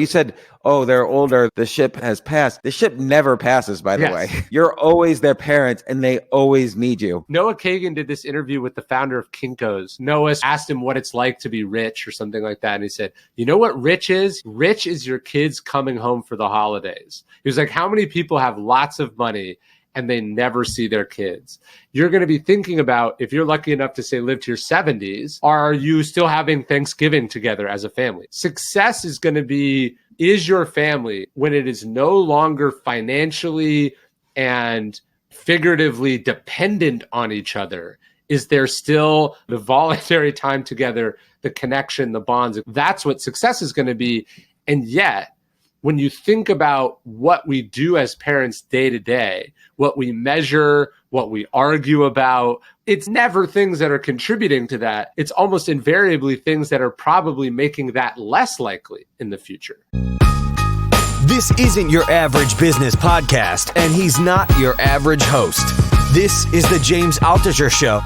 You said, oh, they're older. The ship has passed. The ship never passes, by the way. You're always their parents and they always need you. Noah Kagan did this interview with the founder of Kinko's. Noah asked him what it's like to be rich or something like that. And he said, you know what rich is? Rich is your kids coming home for the holidays. He was like, how many people have lots of money and they never see their kids? You're going to be thinking about, if you're lucky enough to say live to your 70s, are you still having Thanksgiving together as a family? Success is going to be, is your family, when it is no longer financially and figuratively dependent on each other, is there still the voluntary time together, the connection, the bonds? That's what success is going to be. And yet, when you think about what we do as parents day to day, what we measure, what we argue about, it's never things that are contributing to that. It's almost invariably things that are probably making that less likely in the future. This isn't your average business podcast, and he's not your average host. This is the James Altucher Show.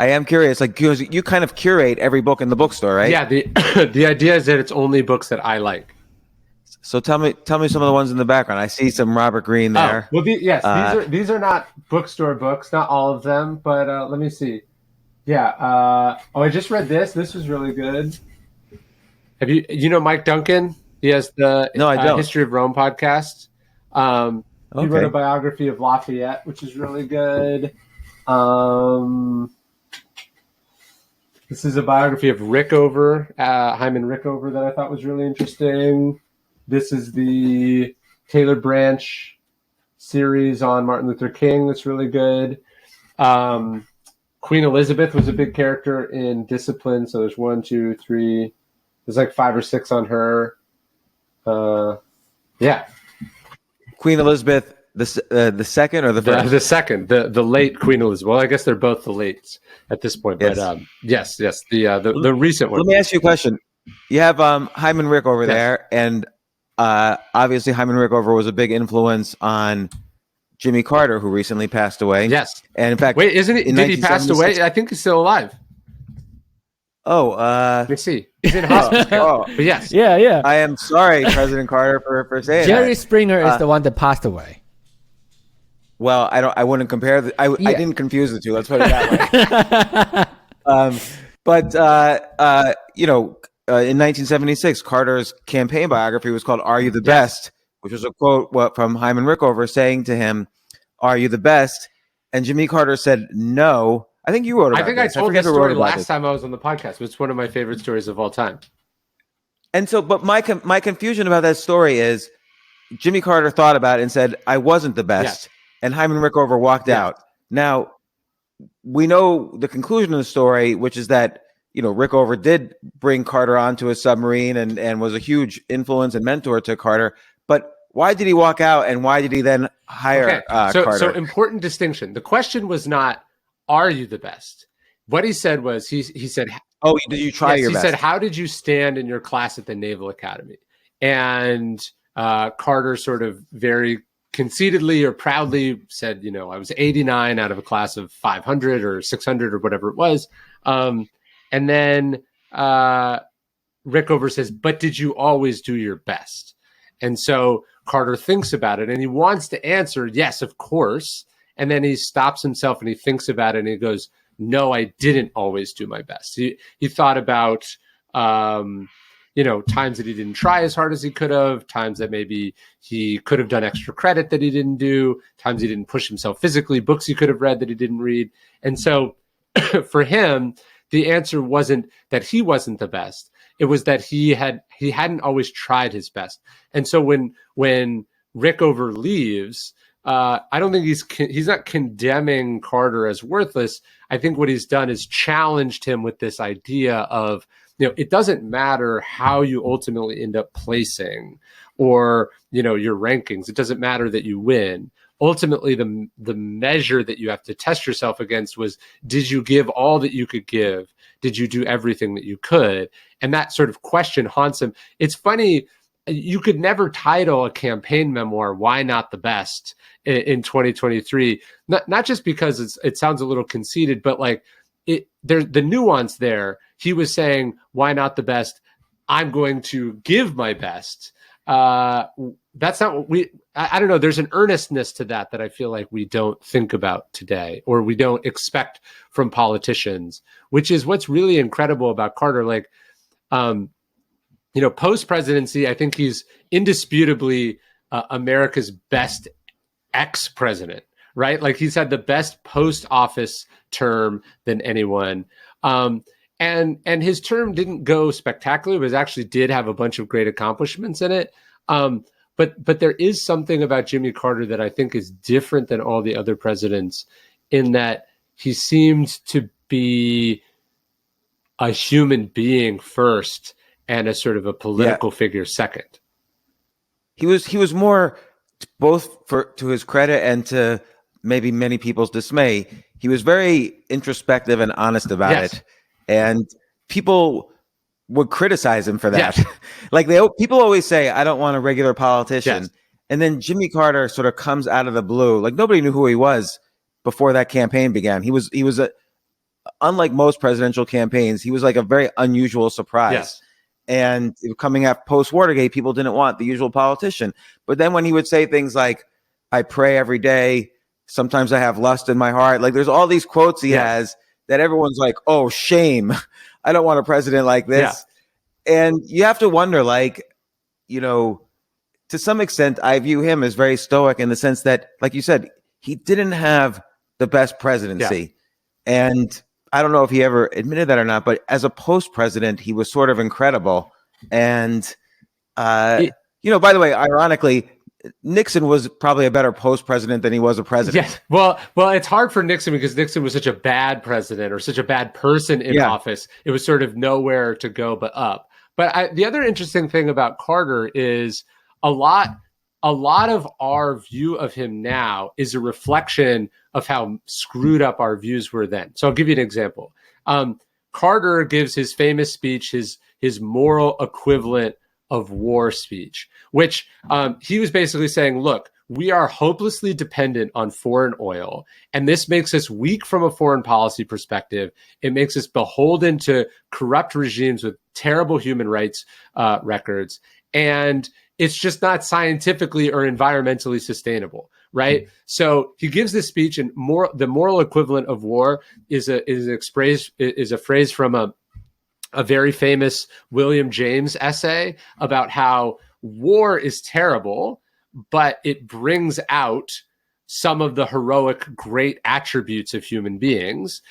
I am curious, like, you kind of curate every book in the bookstore, right? Yeah, the idea is that it's only books that I like. So tell me some of the ones in the background. I see some Robert Greene there. Oh, well, these are not bookstore books, not all of them, but let me see. Yeah. I just read this. This was really good. Have you know Mike Duncan? He has the History of Rome podcast. He wrote a biography of Lafayette, which is really good. This is a biography of Rickover, Hyman Rickover, that I thought was really interesting. This is the Taylor Branch series on Martin Luther King. That's really good. Queen Elizabeth was a big character in Discipline. So there's 1, 2, 3. There's like 5 or 6 on her. Queen Elizabeth, the second or the first? The second, the late Queen Elizabeth. Well, I guess they're both the late at this point. Yes. But yes, the recent one. Let me ask you a question. You have Hyman Rickover there, and obviously Hyman Rickover was a big influence on Jimmy Carter, who recently passed away. Yes. And in fact, wait, isn't it? Did he pass away? I think he's still alive. Oh, let me see. He's in hospital. But yes. Yeah. I am sorry, President Carter, for saying Jerry that. Springer is the one that passed away. Well, I wouldn't compare. I didn't confuse the two. Let's put it that way. In 1976, Carter's campaign biography was called "Are You the Best?" which was a quote from Hyman Rickover saying to him, "Are you the best?" And Jimmy Carter said, "No." I think you wrote about this. I told this story last time I was on the podcast. It's one of my favorite stories of all time. And so, but my confusion about that story is Jimmy Carter thought about it and said, "I wasn't the best." Yes. And Hyman Rickover walked out. Now, we know the conclusion of the story, which is that, Rickover did bring Carter onto a submarine and was a huge influence and mentor to Carter. But why did he walk out, and why did he then hire Carter? So important distinction. The question was not, are you the best? What he said was, he said, oh, did you try your best? He said, how did you stand in your class at the Naval Academy? And Carter sort of very conceitedly or proudly said, I was 89 out of a class of 500 or 600 or whatever it was. And then Rickover says, but did you always do your best? And so Carter thinks about it and he wants to answer, yes, of course. And then he stops himself and he thinks about it and he goes, no, I didn't always do my best. He thought about, times that he didn't try as hard as he could have, times that maybe he could have done extra credit that he didn't do, times he didn't push himself physically, books he could have read that he didn't read. And so for him, the answer wasn't that he wasn't the best. It was that he hadn't always tried his best. And so when Rickover leaves, I don't think he's not condemning Carter as worthless. I think what he's done is challenged him with this idea of, it doesn't matter how you ultimately end up placing or, your rankings. It doesn't matter that you win. Ultimately, the measure that you have to test yourself against was, did you give all that you could give? Did you do everything that you could? And that sort of question haunts him. It's funny. You could never title a campaign memoir, "Why Not the Best?" in 2023. Not just because it sounds a little conceited, but like the nuance there. he was saying, why not the best? I'm going to give my best. That's not what I don't know. There's an earnestness to that I feel like we don't think about today, or we don't expect from politicians, which is what's really incredible about Carter. Like, post-presidency, I think he's indisputably America's best ex-president, right? Like, he's had the best post-office term than anyone. And his term didn't go spectacularly, but it actually did have a bunch of great accomplishments in it. But there is something about Jimmy Carter that I think is different than all the other presidents, in that he seemed to be a human being first and a sort of a political figure second. He was more, both to his credit and to maybe many people's dismay, he was very introspective and honest about it. And people would criticize him for that. Yes. Like people always say, I don't want a regular politician. Yes. And then Jimmy Carter sort of comes out of the blue. Like, nobody knew who he was before that campaign began. He was unlike most presidential campaigns, he was like a very unusual surprise. Yes. And coming up post-Watergate, people didn't want the usual politician. But then when he would say things like, I pray every day, sometimes I have lust in my heart. Like, there's all these quotes he has that everyone's like, oh, shame. I don't want a president like this. Yeah. And you have to wonder, like, to some extent, I view him as very stoic in the sense that, like you said, he didn't have the best presidency. Yeah. And I don't know if he ever admitted that or not, but as a post-president, he was sort of incredible. And, by the way, ironically, Nixon was probably a better post-president than he was a president. Yes. Well, it's hard for Nixon because Nixon was such a bad president, or such a bad person in office. It was sort of nowhere to go but up. But the other interesting thing about Carter is a lot of our view of him now is a reflection of how screwed up our views were then. So I'll give you an example. Carter gives his famous speech, his moral equivalent of war speech, which he was basically saying, look, we are hopelessly dependent on foreign oil, and this makes us weak from a foreign policy perspective. It makes us beholden to corrupt regimes with terrible human rights records, and it's just not scientifically or environmentally sustainable, right? Mm-hmm. So he gives this speech, and the moral equivalent of war is a phrase from a very famous William James essay about how war is terrible, but it brings out some of the heroic, great attributes of human beings,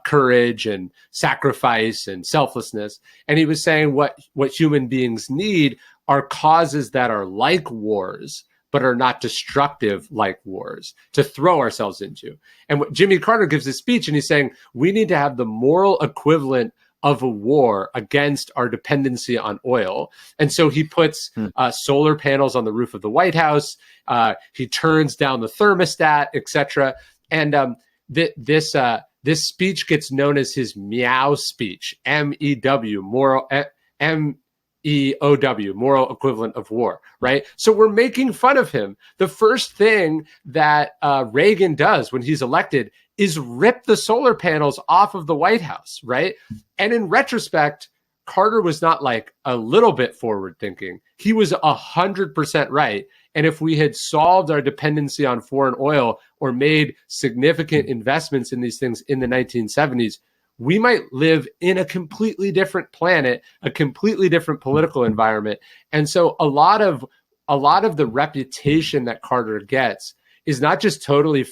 courage and sacrifice and selflessness. And he was saying what human beings need are causes that are like wars, but are not destructive like wars, to throw ourselves into. And Jimmy Carter gives this speech, and he's saying we need to have the moral equivalent of a war against our dependency on oil. And so he puts solar panels on the roof of the White House. He turns down the thermostat, etc. And this speech gets known as his meow speech, MEW, moral EOW, moral equivalent of war, right? So we're making fun of him. The first thing that Reagan does when he's elected is rip the solar panels off of the White House, right? And in retrospect, Carter was not like a little bit forward thinking. He was 100% right. And if we had solved our dependency on foreign oil or made significant investments in these things in the 1970s, we might live in a completely different planet, a completely different political environment. And so a lot of the reputation that Carter gets is not just totally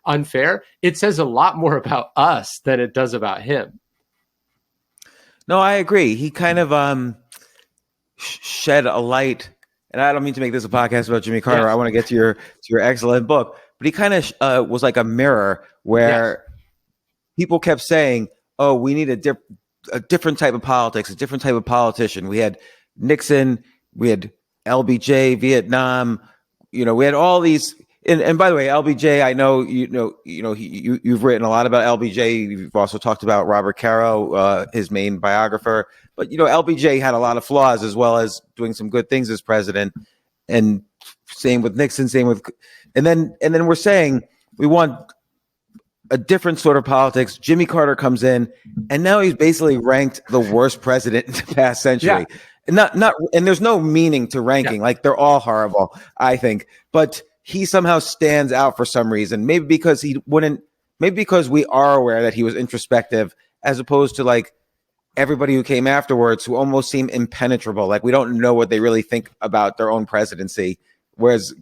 unfair. It says a lot more about us than it does about him. No, I agree. He kind of shed a light, and I don't mean to make this a podcast about Jimmy Carter. Yes. I want to get to your excellent book, but he kind of was like a mirror where people kept saying, oh, we need a different type of politics, a different type of politician. We had Nixon, we had LBJ, Vietnam, we had all these. And by the way, LBJ, I know you've written a lot about LBJ. You've also talked about Robert Caro, his main biographer. But LBJ had a lot of flaws as well as doing some good things as president. And same with Nixon, and then we're saying we want a different sort of politics. Jimmy Carter comes in, and now he's basically ranked the worst president in the past century. Yeah. And there's no meaning to ranking. Yeah. Like, they're all horrible, I think. But he somehow stands out for some reason. Maybe because we are aware that he was introspective, as opposed to like everybody who came afterwards, who almost seem impenetrable. Like, we don't know what they really think about their own presidency. Whereas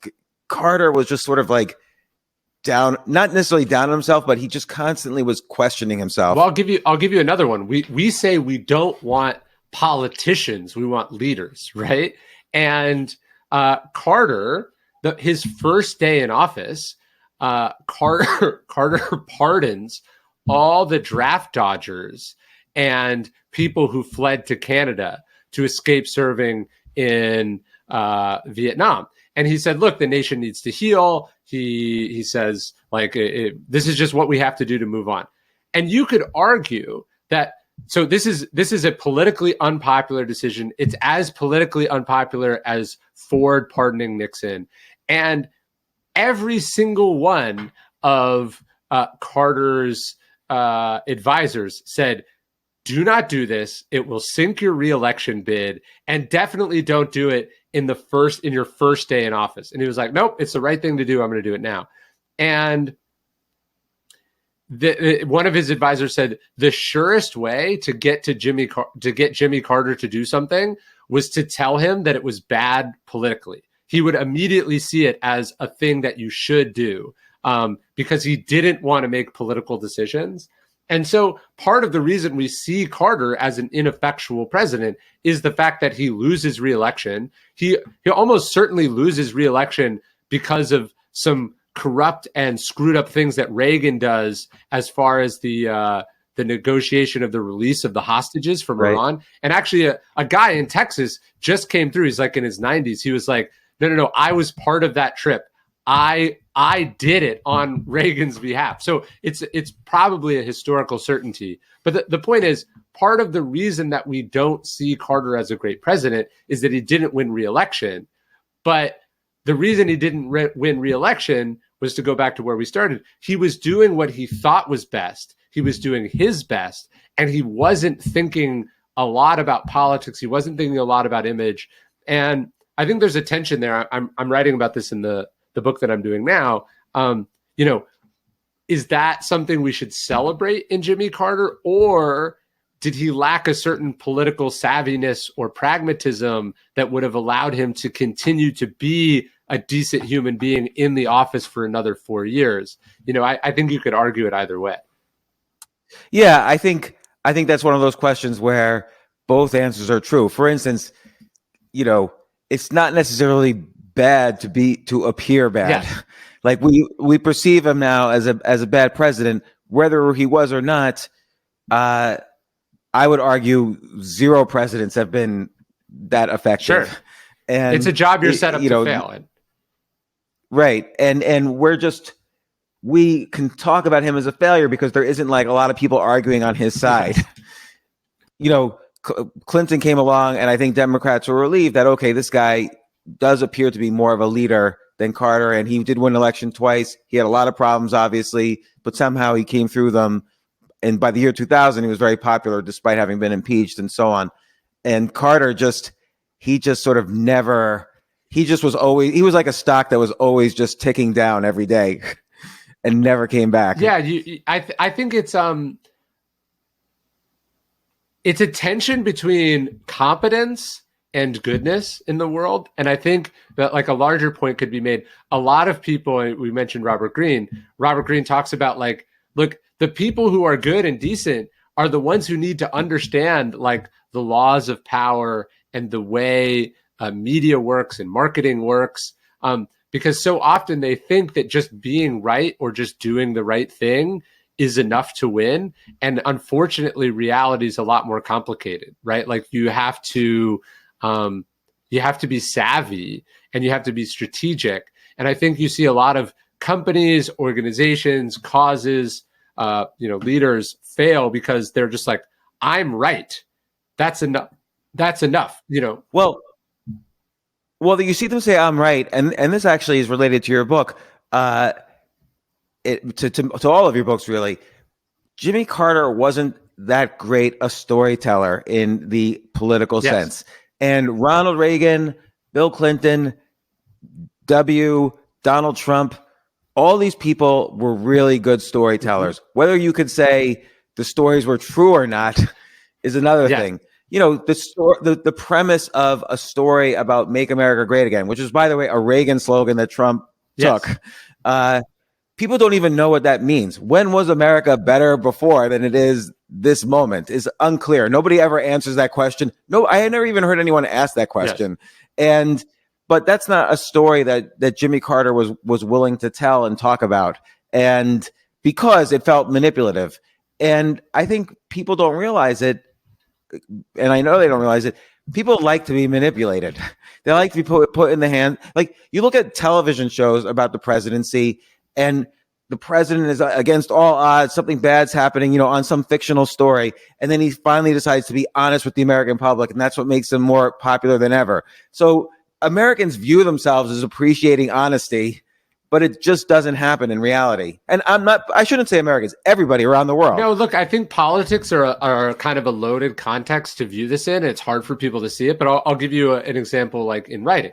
Carter was just sort of like down, not necessarily down on himself, but he just constantly was questioning himself. Well, I'll give you another one. We say we don't want politicians, we want leaders, right? And Carter, his first day in office, Carter pardons all the draft dodgers and people who fled to Canada to escape serving in Vietnam. And he said, look, the nation needs to heal. He says, like, this is just what we have to do to move on. And you could argue that, so this is a politically unpopular decision. It's as politically unpopular as Ford pardoning Nixon. And every single one of Carter's advisors said, do not do this. It will sink your reelection bid, and definitely don't do it in your first day in office. And he was like, nope, it's the right thing to do. I'm going to do it now. And one of his advisors said the surest way to get Jimmy Carter to do something was to tell him that it was bad politically. He would immediately see it as a thing that you should do, because he didn't want to make political decisions. And so part of the reason we see Carter as an ineffectual president is the fact that he loses re-election. He almost certainly loses re-election because of some corrupt and screwed up things that Reagan does as far as the negotiation of the release of the hostages from Iran. And actually a guy in Texas just came through. He's like in his 90s. He was like, no, I was part of that trip. I did it on Reagan's behalf. So it's probably a historical certainty. But the point is, part of the reason that we don't see Carter as a great president is that he didn't win re-election. But the reason he didn't win re-election was, to go back to where we started, he was doing what he thought was best. He was doing his best, and he wasn't thinking a lot about politics. He wasn't thinking a lot about image. And I think there's a tension there. I'm writing about this in the book that I'm doing now. Is that something we should celebrate in Jimmy Carter, or did he lack a certain political savviness or pragmatism that would have allowed him to continue to be a decent human being in the office for another 4 years? I think you could argue it either way. Yeah, I think that's one of those questions where both answers are true. For instance, it's not necessarily bad to appear bad. Yeah. Like we perceive him now as a bad president, whether he was or not. I would argue 0 presidents have been that effective. Sure. And it's a job you're set up to fail in. Right. And we can talk about him as a failure because there isn't like a lot of people arguing on his side. Clinton came along, and I think Democrats were relieved that, okay, this guy does appear to be more of a leader than Carter, and he did win an election twice. He had a lot of problems, obviously, but somehow he came through them. And by the year 2000, he was very popular despite having been impeached and so on. And Carter he was like a stock that was always just ticking down every day and never came back. Yeah, I think it's a tension between competence and goodness in the world. And I think that, like, a larger point could be made. A lot of people, we mentioned Robert Greene talks about, like, look, the people who are good and decent are the ones who need to understand, like, the laws of power and the way media works and marketing works. Because so often they think that just being right or just doing the right thing is enough to win. And unfortunately, reality is a lot more complicated, right? Like, you have to be savvy and you have to be strategic. And I think you see a lot of companies, organizations, causes, leaders fail because they're just like, I'm right. That's enough. That's enough. Well, you see them say I'm right. And this actually is related to your book. to all of your books, really, Jimmy Carter wasn't that great a storyteller in the political sense. And Ronald Reagan, Bill Clinton, Donald Trump, all these people were really good storytellers. Whether you could say the stories were true or not is another thing. You know, the premise of a story about Make America Great Again, which is, by the way, a Reagan slogan that Trump took. People don't even know what that means. When was America better before than it is this moment is unclear. Nobody ever answers that question. No, I had never even heard anyone ask that question. But that's not a story that Jimmy Carter was willing to tell and talk about. And because it felt manipulative. And I think people don't realize it. And I know they don't realize it. People like to be manipulated. They like to be put in the hand. Like, you look at television shows about the presidency, and the president is against all odds. Something bad's happening, you know, on some fictional story. And then he finally decides to be honest with the American public. And that's what makes him more popular than ever. So Americans view themselves as appreciating honesty, but it just doesn't happen in reality. And I shouldn't say Americans, everybody around the world. No, look, I think politics are kind of a loaded context to view this in. It's hard for people to see it, but I'll give you an example, like in writing.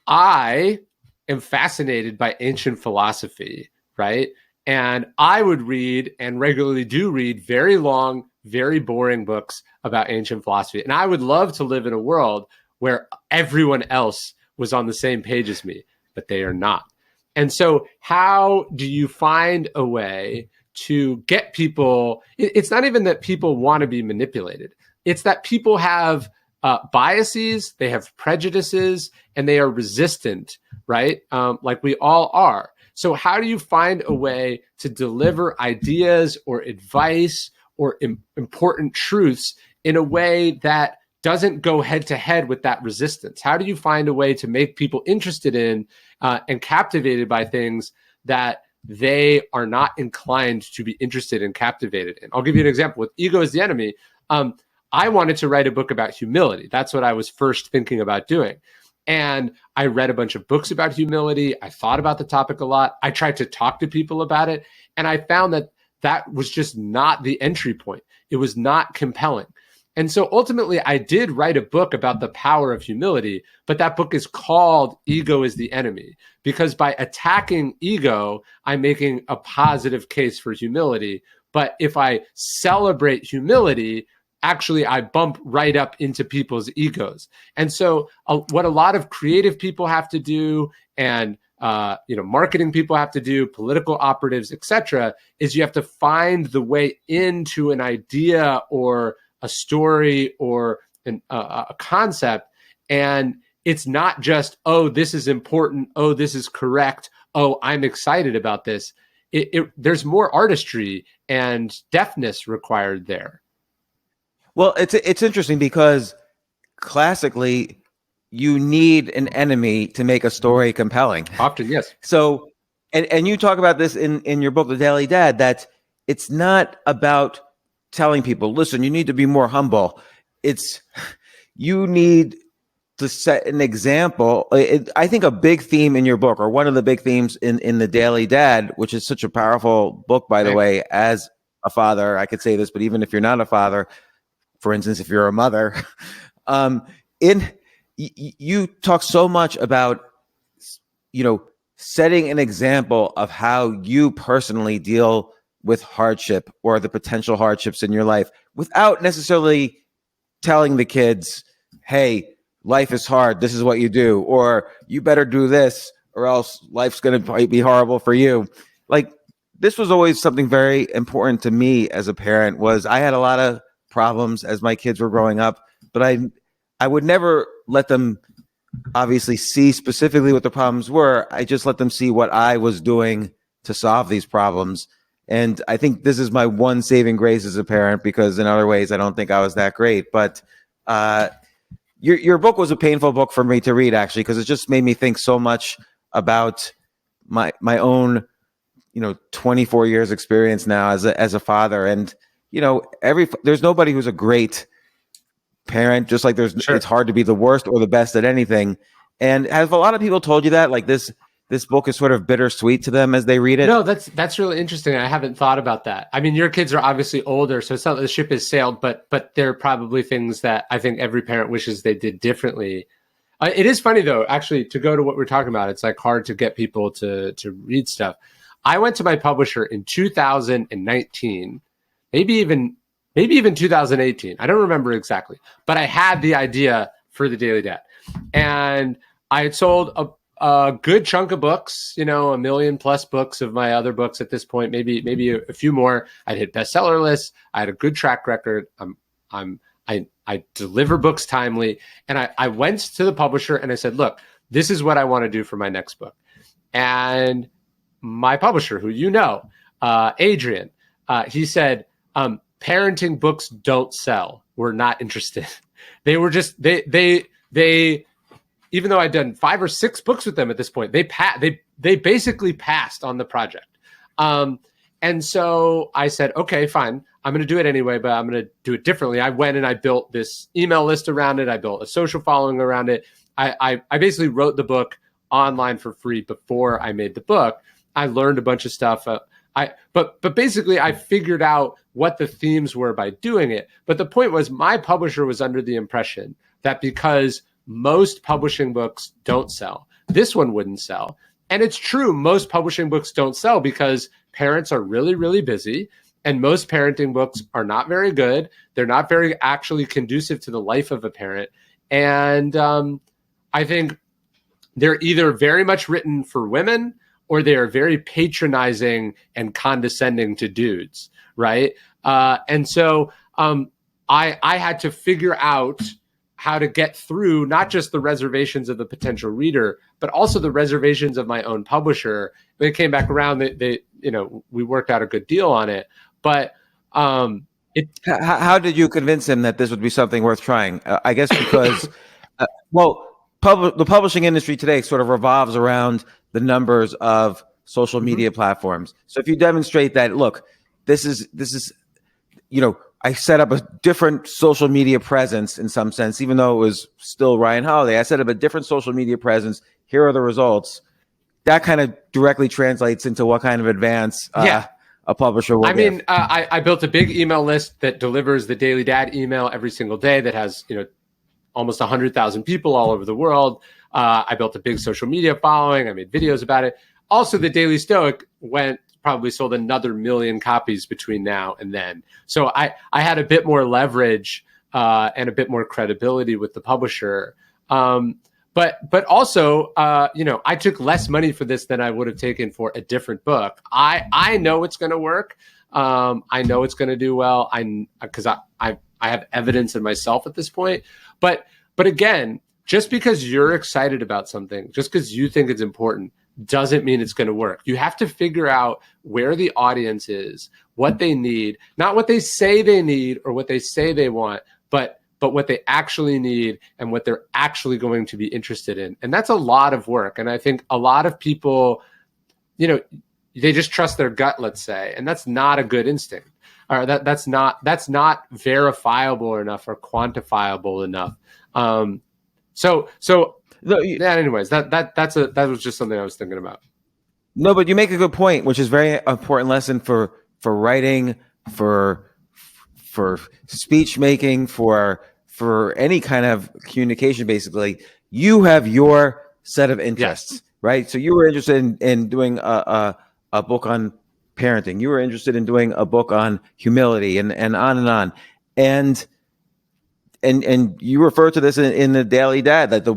I am fascinated by ancient philosophy, right? And I would read, and regularly do read, very long, very boring books about ancient philosophy. And I would love to live in a world where everyone else was on the same page as me, but they are not. And so how do you find a way to get people? It's not even that people want to be manipulated. It's that people have biases, they have prejudices, and they are resistant, right? Like we all are. So how do you find a way to deliver ideas or advice or important truths in a way that doesn't go head to head with that resistance? How do you find a way to make people interested in and captivated by things that they are not inclined to be interested and captivated in? I'll give you an example. With Ego is the Enemy, I wanted to write a book about humility. That's what I was first thinking about doing. And I read a bunch of books about humility. I thought about the topic a lot. I tried to talk to people about it. And I found that that was just not the entry point. It was not compelling. And so ultimately, I did write a book about the power of humility, but that book is called Ego is the Enemy, because by attacking ego, I'm making a positive case for humility. But if I celebrate humility, actually, I bump right up into people's egos. And so what a lot of creative people have to do, and marketing people have to do, political operatives, etc., is you have to find the way into an idea or a story or a concept. And it's not just, oh, this is important. Oh, this is correct. Oh, I'm excited about this. There's more artistry and deftness required there. Well, it's interesting because classically, you need an enemy to make a story compelling. Often, yes. So, and you talk about this in your book, The Daily Dad, that it's not about telling people, listen, you need to be more humble. It's you need to set an example. I think a big theme in your book, or one of the big themes in The Daily Dad, which is such a powerful book, by the way, as a father, I could say this, but even if you're not a father, for instance, if you're a mother, you talk so much about, setting an example of how you personally deal with hardship or the potential hardships in your life without necessarily telling the kids, hey, life is hard. This is what you do, or you better do this or else life's going to be horrible for you. Like, this was always something very important to me as a parent. Was I had a lot of problems as my kids were growing up, but I would never let them obviously see specifically what the problems were. I just let them see what I was doing to solve these problems. And I think this is my one saving grace as a parent, because in other ways, I don't think I was that great. But your book was a painful book for me to read, actually, because it just made me think so much about my own, 24 years experience now as a father. And, there's nobody who's a great parent, just like It's hard to be the worst or the best at anything. And have a lot of people told you that, like this this book is sort of bittersweet to them as they read it? No, that's really interesting. I haven't thought about that. I mean, your kids are obviously older, so it's not that the ship has sailed, but there are probably things that I think every parent wishes they did differently. It is funny though, actually, to go to what we're talking about. It's like hard to get people to read stuff. I went to my publisher in 2019, maybe even 2018. I don't remember exactly, but I had the idea for the Daily Dad, and I had sold a good chunk of books, 1 million plus books of my other books at this point, maybe a few more. I'd hit bestseller lists. I had a good track record. I deliver books timely, and I went to the publisher and I said, look, this is what I want to do for my next book. And my publisher, who Adrian, he said, parenting books don't sell. We're not interested. They were just they even though I'd done 5 or 6 books with them at this point, they basically passed on the project. And so I said, okay, fine. I'm going to do it anyway, but I'm going to do it differently. I went and I built this email list around it. I built a social following around it. I basically wrote the book online for free before I made the book. I learned a bunch of stuff. But basically I figured out what the themes were by doing it. But the point was, my publisher was under the impression that because most publishing books don't sell, this one wouldn't sell. And it's true, most publishing books don't sell because parents are really, really busy. And most parenting books are not very good. They're not very actually conducive to the life of a parent. And I think they're either very much written for women or they are very patronizing and condescending to dudes, right? And so I had to figure out how to get through not just the reservations of the potential reader, but also the reservations of my own publisher. When it came back around, we worked out a good deal on it. But how did you convince him that this would be something worth trying? I guess because, the publishing industry today sort of revolves around the numbers of social media platforms. So if you demonstrate that, look, this is, I set up a different social media presence in some sense, even though it was still Ryan Holiday. I set up a different social media presence. Here are the results. That kind of directly translates into what kind of advance a publisher will give. I built a big email list that delivers the Daily Dad email every single day that has, almost 100,000 people all over the world. I built a big social media following. I made videos about it. Also, the Daily Stoic probably sold another 1 million copies between now and then. So I had a bit more leverage and a bit more credibility with the publisher. But also, I took less money for this than I would have taken for a different book. I know it's going to work. I know it's going to do well. Because I have evidence in myself at this point. But again, just because you're excited about something, just because you think it's important, doesn't mean it's going to work. You have to figure out where the audience is, what they need, not what they say they need or what they say they want, but what they actually need and what they're actually going to be interested in. And that's a lot of work. And I think a lot of people, they just trust their gut, let's say, and that's not a good instinct. Or that's not verifiable enough or quantifiable enough. Anyways, that was just something I was thinking about. No, but you make a good point, which is very important lesson for writing, for speech making, for any kind of communication. Basically, you have your set of interests, right? So you were interested in doing a book on parenting. You were interested in doing a book on humility, and on and on. And you refer to this in the Daily Dad, that the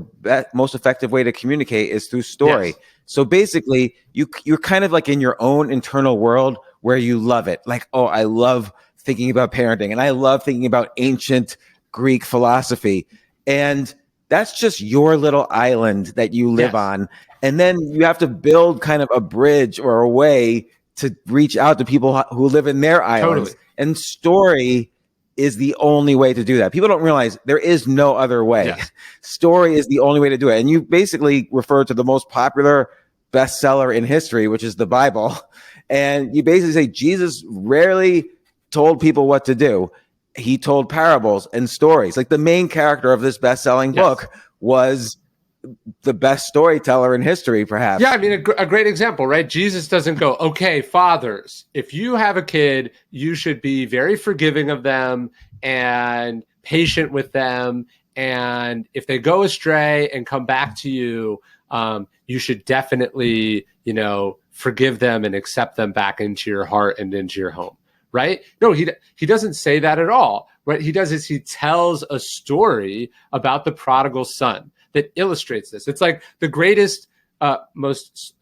most effective way to communicate is through story. Yes. So basically, you're kind of like in your own internal world where you love it. Like, oh, I love thinking about parenting, and I love thinking about ancient Greek philosophy. And that's just your little island that you live on. And then you have to build kind of a bridge or a way to reach out to people who live in their islands. Totally. And story is the only way to do that. People don't realize there is no other way. Yes. Story is the only way to do it. And you basically refer to the most popular bestseller in history, which is the Bible. And you basically say Jesus rarely told people what to do. He told parables and stories. Like the main character of this best-selling book was the best storyteller in history, perhaps. Yeah, I mean, a great example, right? Jesus doesn't go, okay, fathers, if you have a kid, you should be very forgiving of them and patient with them. And if they go astray and come back to you, you should definitely, forgive them and accept them back into your heart and into your home, right? No, he doesn't say that at all. What he does is he tells a story about the prodigal son that illustrates this. It's like the greatest, most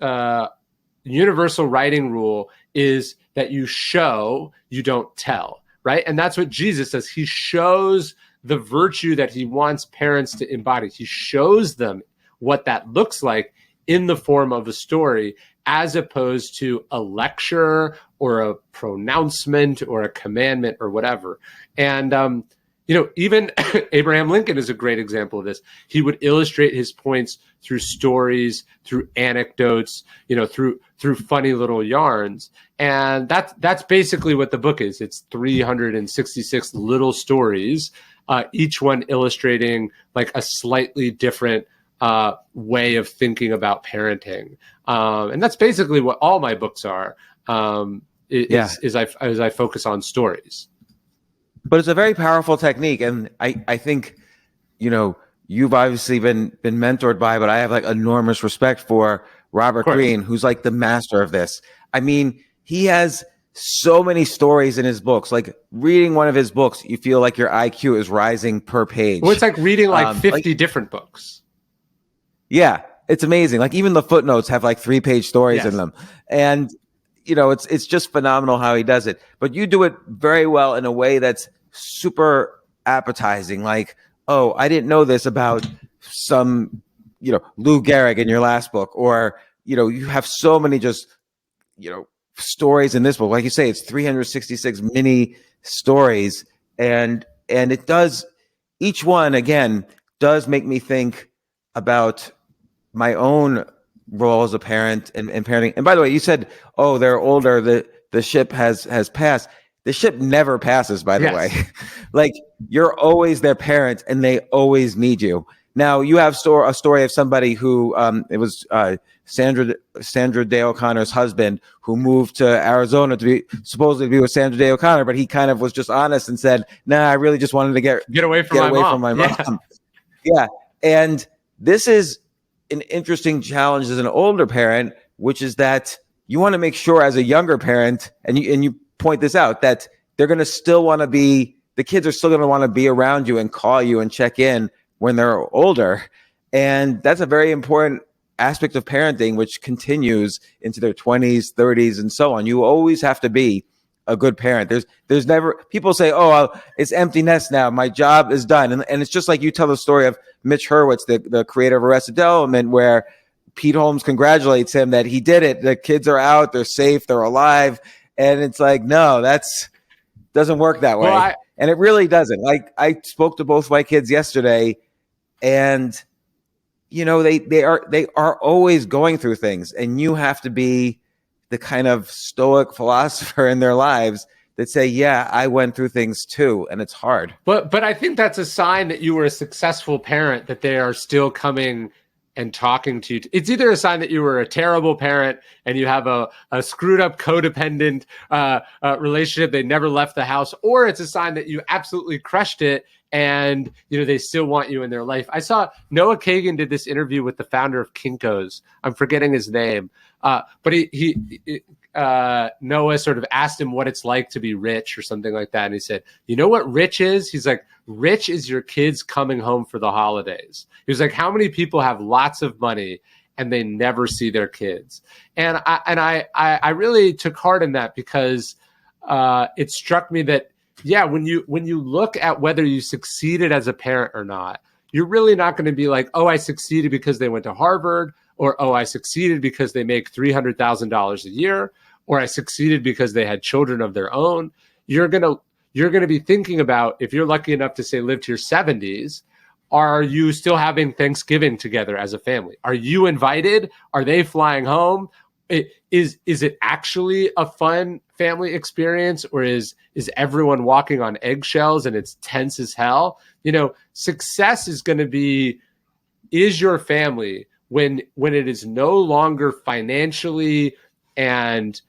universal writing rule is that you show, you don't tell, right? And that's what Jesus does. He shows the virtue that he wants parents to embody. He shows them what that looks like in the form of a story, as opposed to a lecture or a pronouncement or a commandment or whatever. And, even Abraham Lincoln is a great example of this. He would illustrate his points through stories, through anecdotes, through funny little yarns. And that's basically what the book is. It's 366 little stories, each one illustrating like a slightly different way of thinking about parenting. And that's basically what all my books are, as I focus on stories. But it's a very powerful technique. And I think, you've obviously been mentored by, but I have like enormous respect for Robert Greene, who's like the master of this. I mean, he has so many stories in his books. Like reading one of his books, you feel like your IQ is rising per page. Well, it's like reading like 50 different books. Yeah, it's amazing. Like even the footnotes have like 3-page stories in them. And it's just phenomenal how he does it. But you do it very well in a way that's super appetizing. Like, oh, I didn't know this about some, Lou Gehrig in your last book. Or, you have so many just, stories in this book. Like you say, it's 366 mini stories. And it does, each one, again, does make me think about my own role as a parent and parenting. And by the way, you said, oh, they're older. The ship has passed. The ship never passes, by the way. Like you're always their parent and they always need you. Now you have a story of somebody who, it was, Sandra Day O'Connor's husband who moved to Arizona supposedly to be with Sandra Day O'Connor, but he kind of was just honest and said, nah, I really just wanted to get away from my mom. Yeah. And this is an interesting challenge as an older parent, which is that you want to make sure as a younger parent, and you point this out, that they're going to still want to be, the kids are still going to want to be around you and call you and check in when they're older. And that's a very important aspect of parenting, which continues into their 20s, 30s, and so on. You always have to be a good parent. There's never, people say, oh, it's empty nest now, my job is done. And it's just like you tell the story of Mitch Hurwitz, the creator of Arrested Development, where Pete Holmes congratulates him that he did it. The kids are out, they're safe, they're alive. And it's like, no, doesn't work that way. Well, and it really doesn't. Like I spoke to both my kids yesterday, and they are always going through things, and you have to be the kind of stoic philosopher in their lives that say, yeah, I went through things too, and it's hard. But I think that's a sign that you were a successful parent, that they are still coming and talking to you. It's either a sign that you were a terrible parent and you have a screwed up codependent relationship, they never left the house, or it's a sign that you absolutely crushed it and they still want you in their life. I saw Noah Kagan did this interview with the founder of Kinko's. I'm forgetting his name, but Noah sort of asked him what it's like to be rich or something like that, and he said, "You know what rich is?" He's like, "Rich is your kids coming home for the holidays." He was like, "How many people have lots of money and they never see their kids?" And I really took heart in that, because it struck me that, yeah, when you look at whether you succeeded as a parent or not, you're really not going to be like, oh, I succeeded because they went to Harvard, or, oh, I succeeded because they make $300,000 a year, or I succeeded because they had children of their own. You're going to be thinking about, if you're lucky enough to say live to your 70s, are you still having Thanksgiving together as a family? Are you invited? Are they flying home? Is it actually a fun family experience, or is everyone walking on eggshells and it's tense as hell? Success is going to be is your family when it is no longer financially and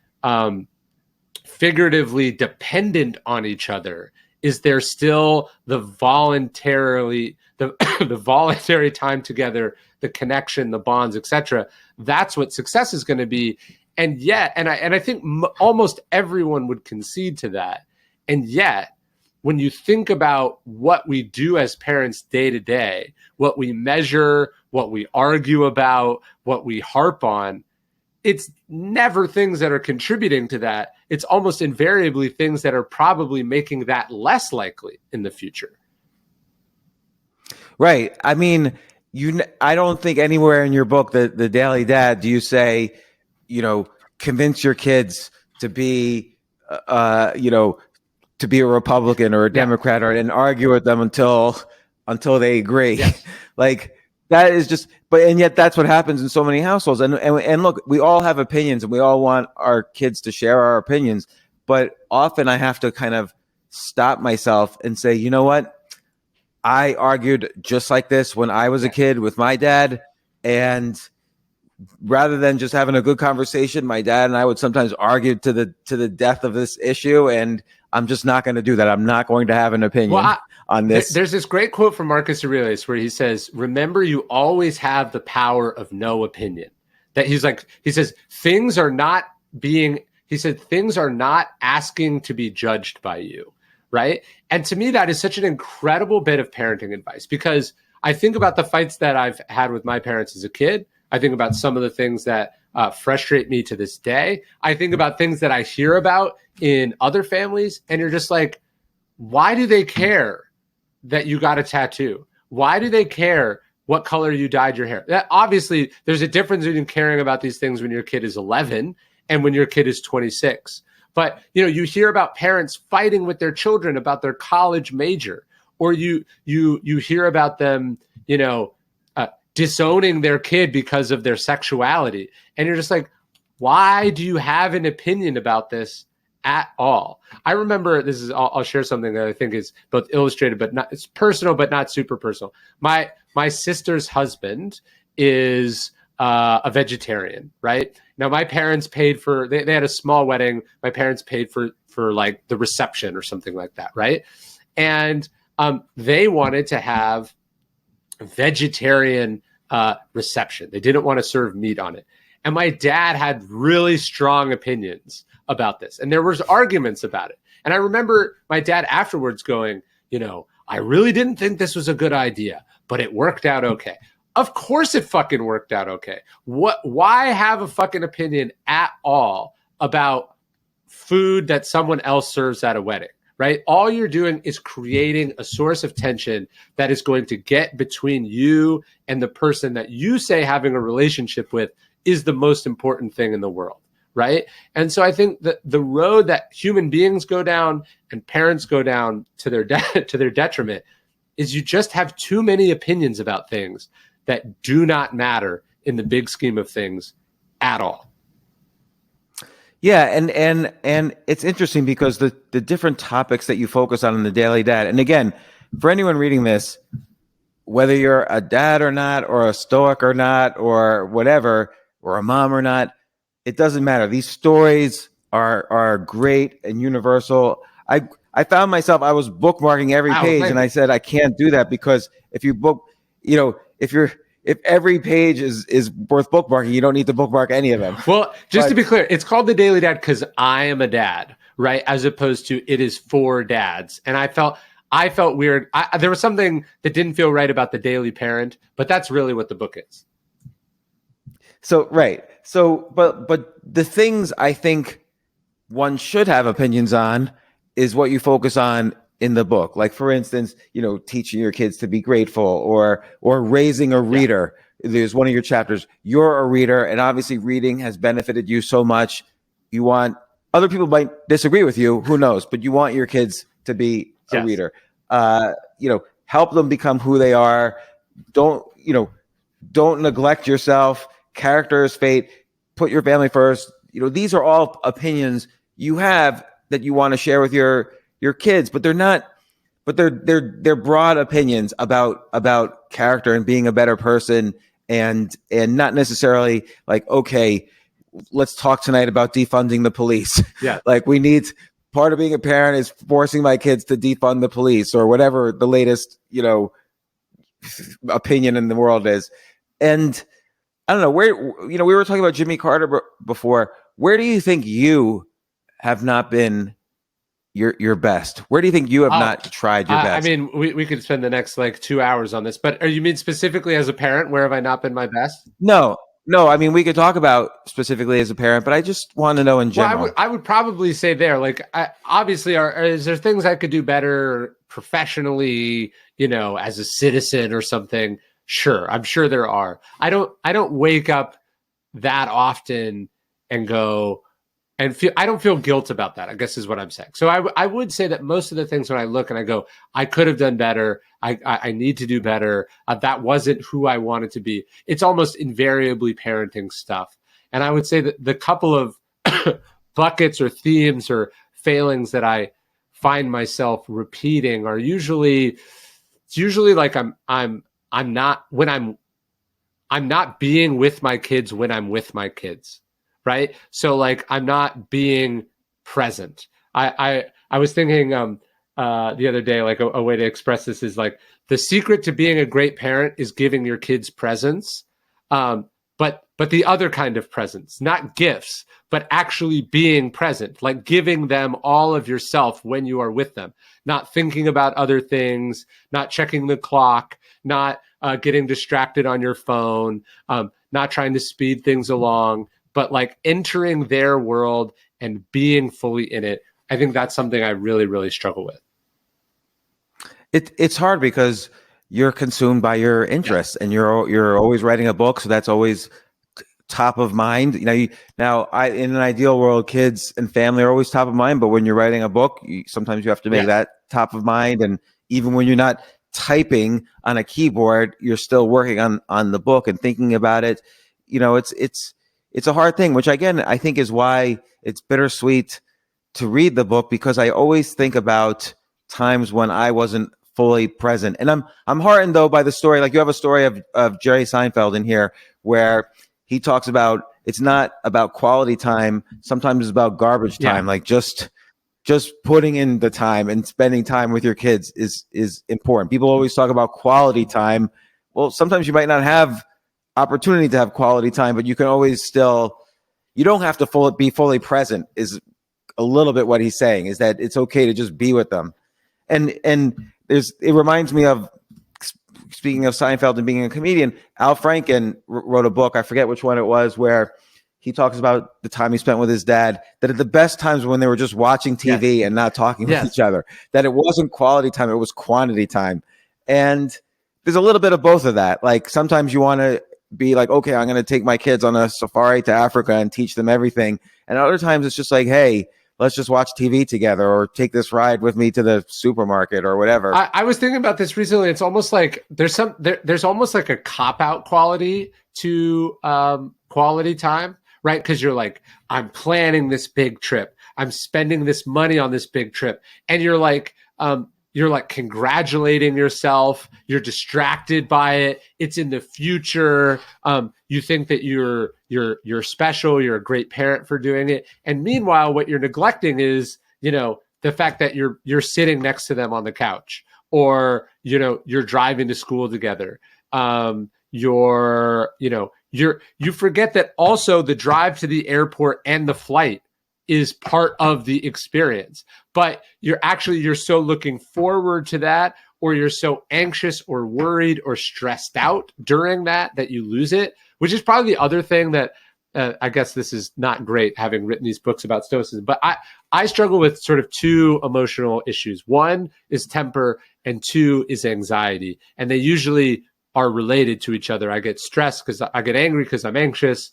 figuratively dependent on each other? Is there still the voluntary time together, the connection, the bonds, etc.? That's what success is going to be. And yet, and I think almost everyone would concede to that. And yet, when you think about what we do as parents day to day, what we measure, what we argue about, what we harp on, it's never things that are contributing to that. It's almost invariably things that are probably making that less likely in the future. Right. I mean, I don't think anywhere in your book, the Daily Dad, do you say, convince your kids to be, to be a Republican or a Democrat, and argue with them until they agree. Yes. Like, that is just, and yet that's what happens in so many households. And look, we all have opinions and we all want our kids to share our opinions. But often I have to kind of stop myself and say, you know what? I argued just like this when I was a kid with my dad. And rather than just having a good conversation, my dad and I would sometimes argue to the death of this issue. And I'm just not going to do that. I'm not going to have an opinion on this. There's this great quote from Marcus Aurelius where he says, remember, you always have the power of no opinion. That he says, things are not asking to be judged by you. Right. And to me, that is such an incredible bit of parenting advice, because I think about the fights that I've had with my parents as a kid. I think about some of the things that frustrate me to this day. I think about things that I hear about in other families, and you're just like, why do they care that you got a tattoo? Why do they care what color you dyed your hair? Obviously, there's a difference between caring about these things when your kid is 11 and when your kid is 26. But, you hear about parents fighting with their children about their college major, or you hear about them, disowning their kid because of their sexuality. And you're just like, why do you have an opinion about this at all? I remember, I'll share something that I think is both illustrated, but not, it's personal, but not super personal. My sister's husband is a vegetarian, right? Now, my parents paid for, they had a small wedding. My parents paid for like the reception or something like that, right? And they wanted to have a vegetarian reception. They didn't want to serve meat on it. And my dad had really strong opinions about this. And there was arguments about it. And I remember my dad afterwards going, I really didn't think this was a good idea, but it worked out okay. Of course it fucking worked out okay. Why have a fucking opinion at all about food that someone else serves at a wedding, right? All you're doing is creating a source of tension that is going to get between you and the person that you say having a relationship with is the most important thing in the world, right? And so I think that the road that human beings go down and parents go down to their detriment is you just have too many opinions about things that do not matter in the big scheme of things at all. Yeah, and it's interesting because the different topics that you focus on in the Daily Dad, and again, for anyone reading this, whether you're a dad or not, or a Stoic or not, or whatever, or a mom or not, it doesn't matter. These stories are great and universal. I found myself, I was bookmarking every page, and I said, I can't do that, because if you book, if every page is worth bookmarking, you don't need to bookmark any of them. Well, to be clear, it's called the Daily Dad because I am a dad, right? As opposed to it is for dads. And I felt weird. There was something that didn't feel right about the Daily Parent, but that's really what the book is. So, right. So, but the things I think one should have opinions on is what you focus on in the book. Like, for instance, teaching your kids to be grateful, or raising a reader. Yeah. There's one of your chapters. You're a reader, and obviously reading has benefited you so much. You want, other people might disagree with you, who knows, but you want your kids to be a reader. Help them become who they are. Don't neglect yourself. Character is fate. Put your family first. These are all opinions you have that you want to share with your kids, but they're not but they're broad opinions about character and being a better person, and not necessarily like, okay, let's talk tonight about defunding the police. Yeah. Like, we need, part of being a parent is forcing my kids to defund the police or whatever the latest, opinion in the world is. And I don't know where, we were talking about Jimmy Carter before. Where do you think you have not been your best? Where do you think you have not tried your best? I mean, we could spend the next 2 hours on this, but you mean specifically as a parent, where have I not been my best? No. I mean, we could talk about specifically as a parent, but I just want to know in general. Well, I would probably say there, obviously, is there things I could do better professionally, as a citizen or something? Sure. I'm sure there are. I don't wake up that often and go and feel, I don't feel guilt about that, I guess is what I'm saying. So I would say that most of the things when I look and I go, I could have done better. I need to do better. That wasn't who I wanted to be. It's almost invariably parenting stuff. And I would say that the couple of buckets or themes or failings that I find myself repeating are usually like I'm not being with my kids when I'm with my kids. Right. So I'm not being present. I was thinking the other day, a way to express this is the secret to being a great parent is giving your kids presents. But the other kind of presence, not gifts, but actually being present, giving them all of yourself when you are with them, not thinking about other things, not checking the clock, not getting distracted on your phone, not trying to speed things along, but entering their world and being fully in it. I think that's something I really, really struggle with. It's hard because you're consumed by your interests, and you're always writing a book, so that's always top of mind. In an ideal world, kids and family are always top of mind, but when you're writing a book, sometimes you have to make that top of mind. And even when you're not typing on a keyboard, you're still working on the book and thinking about it. It's a hard thing, which again, I think is why it's bittersweet to read the book, because I always think about times when I wasn't fully present. And I'm heartened though by the story. You have a story of Jerry Seinfeld in here where he talks about it's not about quality time. Sometimes it's about garbage time. Just putting in the time and spending time with your kids is important. People always talk about quality time. Well, sometimes you might not have opportunity to have quality time, but you can always still, you don't have to be fully present, is a little bit what he's saying, is that it's okay to just be with them. And it reminds me of, speaking of Seinfeld and being a comedian, Al Franken wrote a book, I forget which one it was, where he talks about the time he spent with his dad, that at the best times when they were just watching TV and not talking with each other, that it wasn't quality time, it was quantity time. And there's a little bit of both of that. Sometimes you want to be okay, I'm going to take my kids on a safari to Africa and teach them everything. And other times it's just hey, let's just watch TV together, or take this ride with me to the supermarket or whatever. I was thinking about this recently. It's almost there's almost a cop-out quality to quality time, right? Because you're I'm planning this big trip. I'm spending this money on this big trip. And you're congratulating yourself. You're distracted by it. It's in the future. You think that you're special. You're a great parent for doing it. And meanwhile, what you're neglecting is, the fact that you're sitting next to them on the couch, or, you're driving to school together. You forget that also the drive to the airport and the flight is part of the experience, but you're so looking forward to that, or you're so anxious or worried or stressed out during that you lose it, which is probably the other thing that I guess this is not great, having written these books about Stoicism, but I struggle with sort of two emotional issues. One is temper, and two is anxiety, and they usually are related to each other. I get stressed because I get angry because I'm anxious.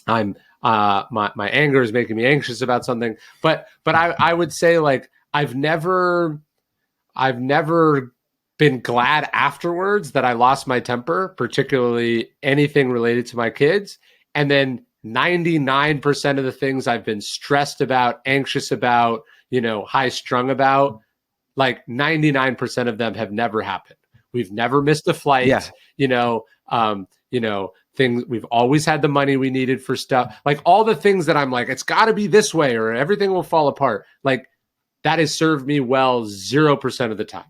I'm my anger is making me anxious about something, but I would say I've never been glad afterwards that I lost my temper, particularly anything related to my kids. And then 99% of the things I've been stressed about, anxious about, high strung about, like 99% of them have never happened. We've never missed a flight. Yeah. Things, we've always had the money we needed for stuff. Like all the things that I'm like, it's got to be this way or everything will fall apart. Like that has served me well 0% of the time.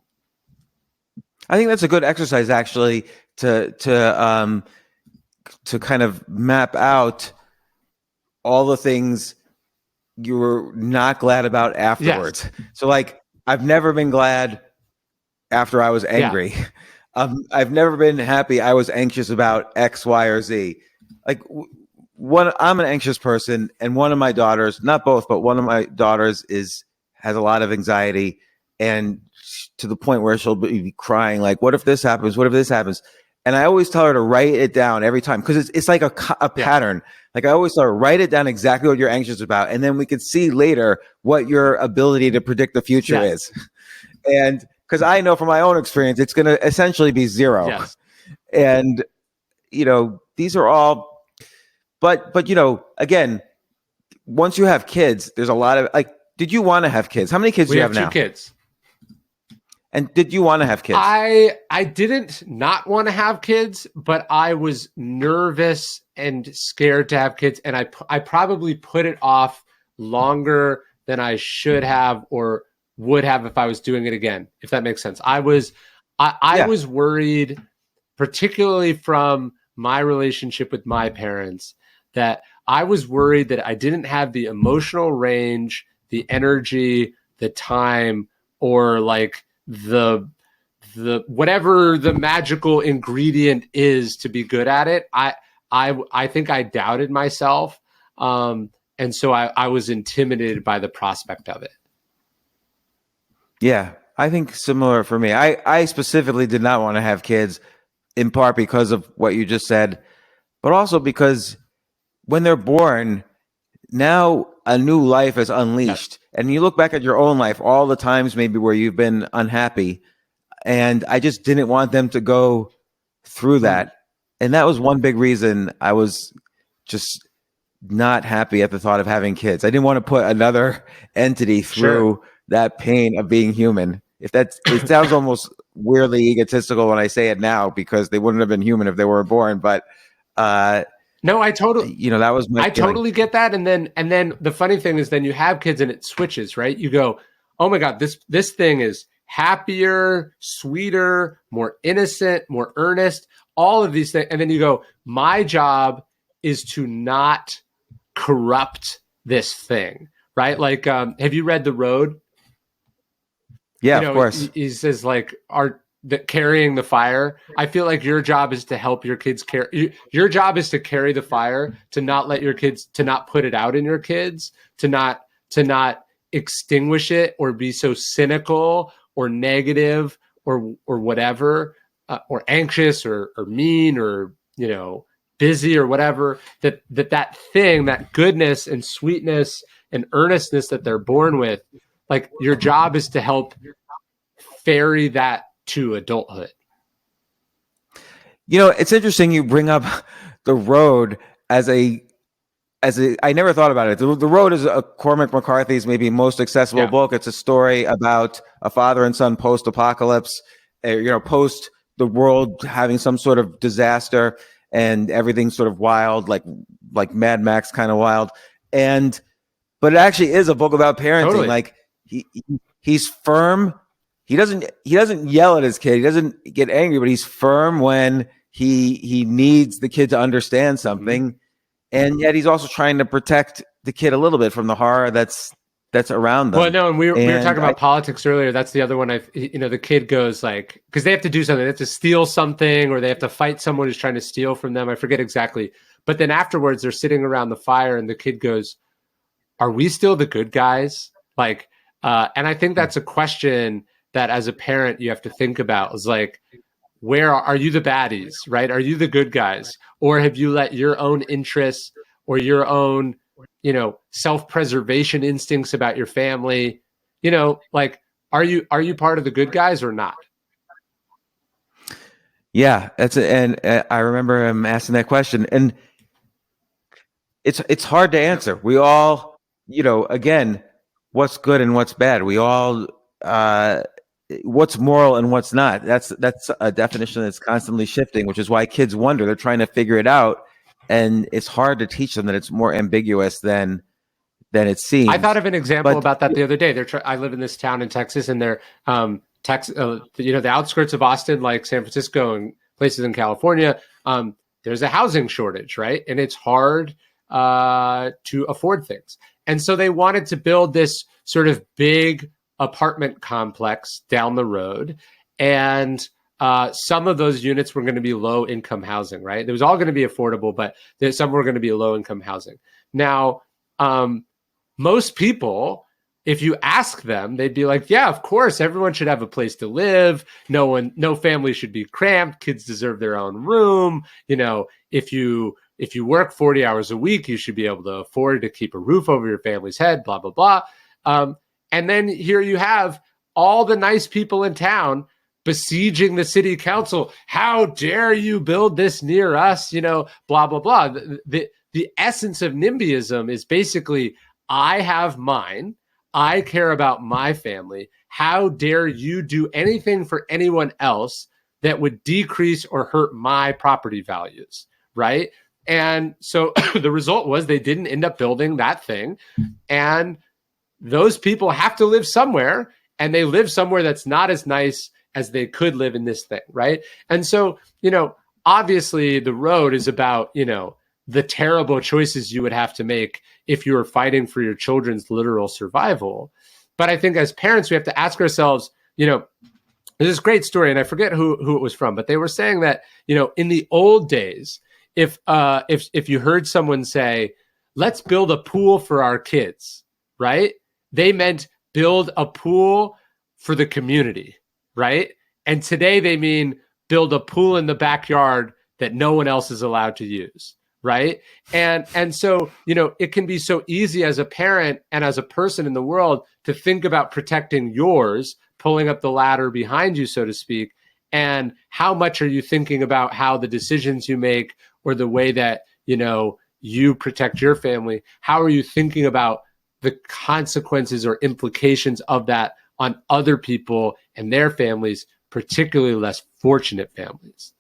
I think that's a good exercise actually to kind of map out all the things you were not glad about afterwards. Yes. So like, I've never been glad after I was angry. Yeah. I've never been happy I was anxious about X, Y, or Z. Like I'm an anxious person, and one of my daughters, not both, but one of my daughters has a lot of anxiety, and to the point where she'll be crying, like, what if this happens? What if this happens? And I always tell her to write it down every time, because it's like a pattern. Like I always tell her, write it down exactly what you're anxious about, and then we can see later what your ability to predict the future is. And because I know from my own experience, it's going to essentially be 0. Yes. And, these are all, but, again, once you have kids, there's a lot of, like, did you want to have kids? How many kids do you have now? 2 kids. And did you want to have kids? I didn't not want to have kids, but I was nervous and scared to have kids. And I probably put it off longer than I should have or would have if I was doing it again, if that makes sense. I was worried, particularly from my relationship with my parents, that I was worried that I didn't have the emotional range, the energy, the time, or like the whatever the magical ingredient is to be good at it. I think I doubted myself. And so I was intimidated by the prospect of it. Yeah, I think similar for me. I specifically did not want to have kids, in part because of what you just said, but also because when they're born, now a new life is unleashed. Yes. And you look back at your own life, all the times maybe where you've been unhappy, and I just didn't want them to go through that. And that was one big reason I was just not happy at the thought of having kids. I didn't want to put another entity through that pain of being human. It sounds almost weirdly egotistical when I say it now, because they wouldn't have been human if they were born. But no, I totally, that was my feeling. Totally get that. And then the funny thing is, then you have kids and it switches, right? You go, oh my God, this thing is happier, sweeter, more innocent, more earnest, all of these things. And then you go, my job is to not corrupt this thing, right? Like, have you read The Road? Yeah, of course. He says like carrying the fire. I feel like your job is to help your kids carry. Your job is to carry the fire, to not let your kids, to not put it out in your kids, to not extinguish it or be so cynical or negative or whatever, or anxious or mean or busy or whatever. That thing, that goodness and sweetness and earnestness that they're born with. Like your job is to help ferry that to adulthood. It's interesting you bring up The Road as I never thought about it. The Road is a Cormac McCarthy's maybe most accessible book. It's a story about a father and son post-apocalypse, post the world having some sort of disaster and everything's sort of wild, like Mad Max kind of wild. But it actually is a book about parenting. Totally. Like he's firm. He doesn't yell at his kid. He doesn't get angry, but he's firm when he needs the kid to understand something. Mm-hmm. And yet he's also trying to protect the kid a little bit from the horror that's around them. Well, no, and we were talking about politics earlier. That's the other one. The kid goes like, because they have to do something. They have to steal something, or they have to fight someone who's trying to steal from them. I forget exactly. But then afterwards, they're sitting around the fire, and the kid goes, "Are we still the good guys?" Like, and I think that's a question that as a parent you have to think about. Is like, where are you the baddies, right? Are you the good guys? Or have you let your own interests or your own, self-preservation instincts about your family, like, are you part of the good guys or not? Yeah, and I remember him asking that question, and it's hard to answer. We all, again, what's good and what's bad. We all, what's moral and what's not. That's a definition that's constantly shifting, which is why kids wonder. They're trying to figure it out, and it's hard to teach them that it's more ambiguous than it seems. I thought of an example about that the other day. I live in this town in Texas, and they're the outskirts of Austin, like San Francisco and places in California. There's a housing shortage, right? And it's hard to afford things. And so they wanted to build this sort of big apartment complex down the road. And some of those units were going to be low income housing, right? It was all going to be affordable, but some were going to be low income housing. Now, most people, if you ask them, they'd be like, yeah, of course, everyone should have a place to live. No family should be cramped. Kids deserve their own room. If you work 40 hours a week, you should be able to afford to keep a roof over your family's head, blah, blah, blah. And then here you have all the nice people in town besieging the city council. How dare you build this near us? Blah, blah, blah. The essence of nimbyism is basically, I have mine. I care about my family. How dare you do anything for anyone else that would decrease or hurt my property values, right? And so the result was they didn't end up building that thing. And those people have to live somewhere, and they live somewhere that's not as nice as they could live in this thing, right? And so, obviously the road is about, the terrible choices you would have to make if you were fighting for your children's literal survival. But I think as parents, we have to ask ourselves, there's this great story, and I forget who it was from, but they were saying that, in the old days, if you heard someone say, let's build a pool for our kids, right? They meant build a pool for the community, right? And today they mean build a pool in the backyard that no one else is allowed to use. Right. And so, it can be so easy as a parent and as a person in the world to think about protecting yours, pulling up the ladder behind you, so to speak. And how much are you thinking about how the decisions you make or the way that, you protect your family? How are you thinking about the consequences or implications of that on other people and their families, particularly less fortunate families?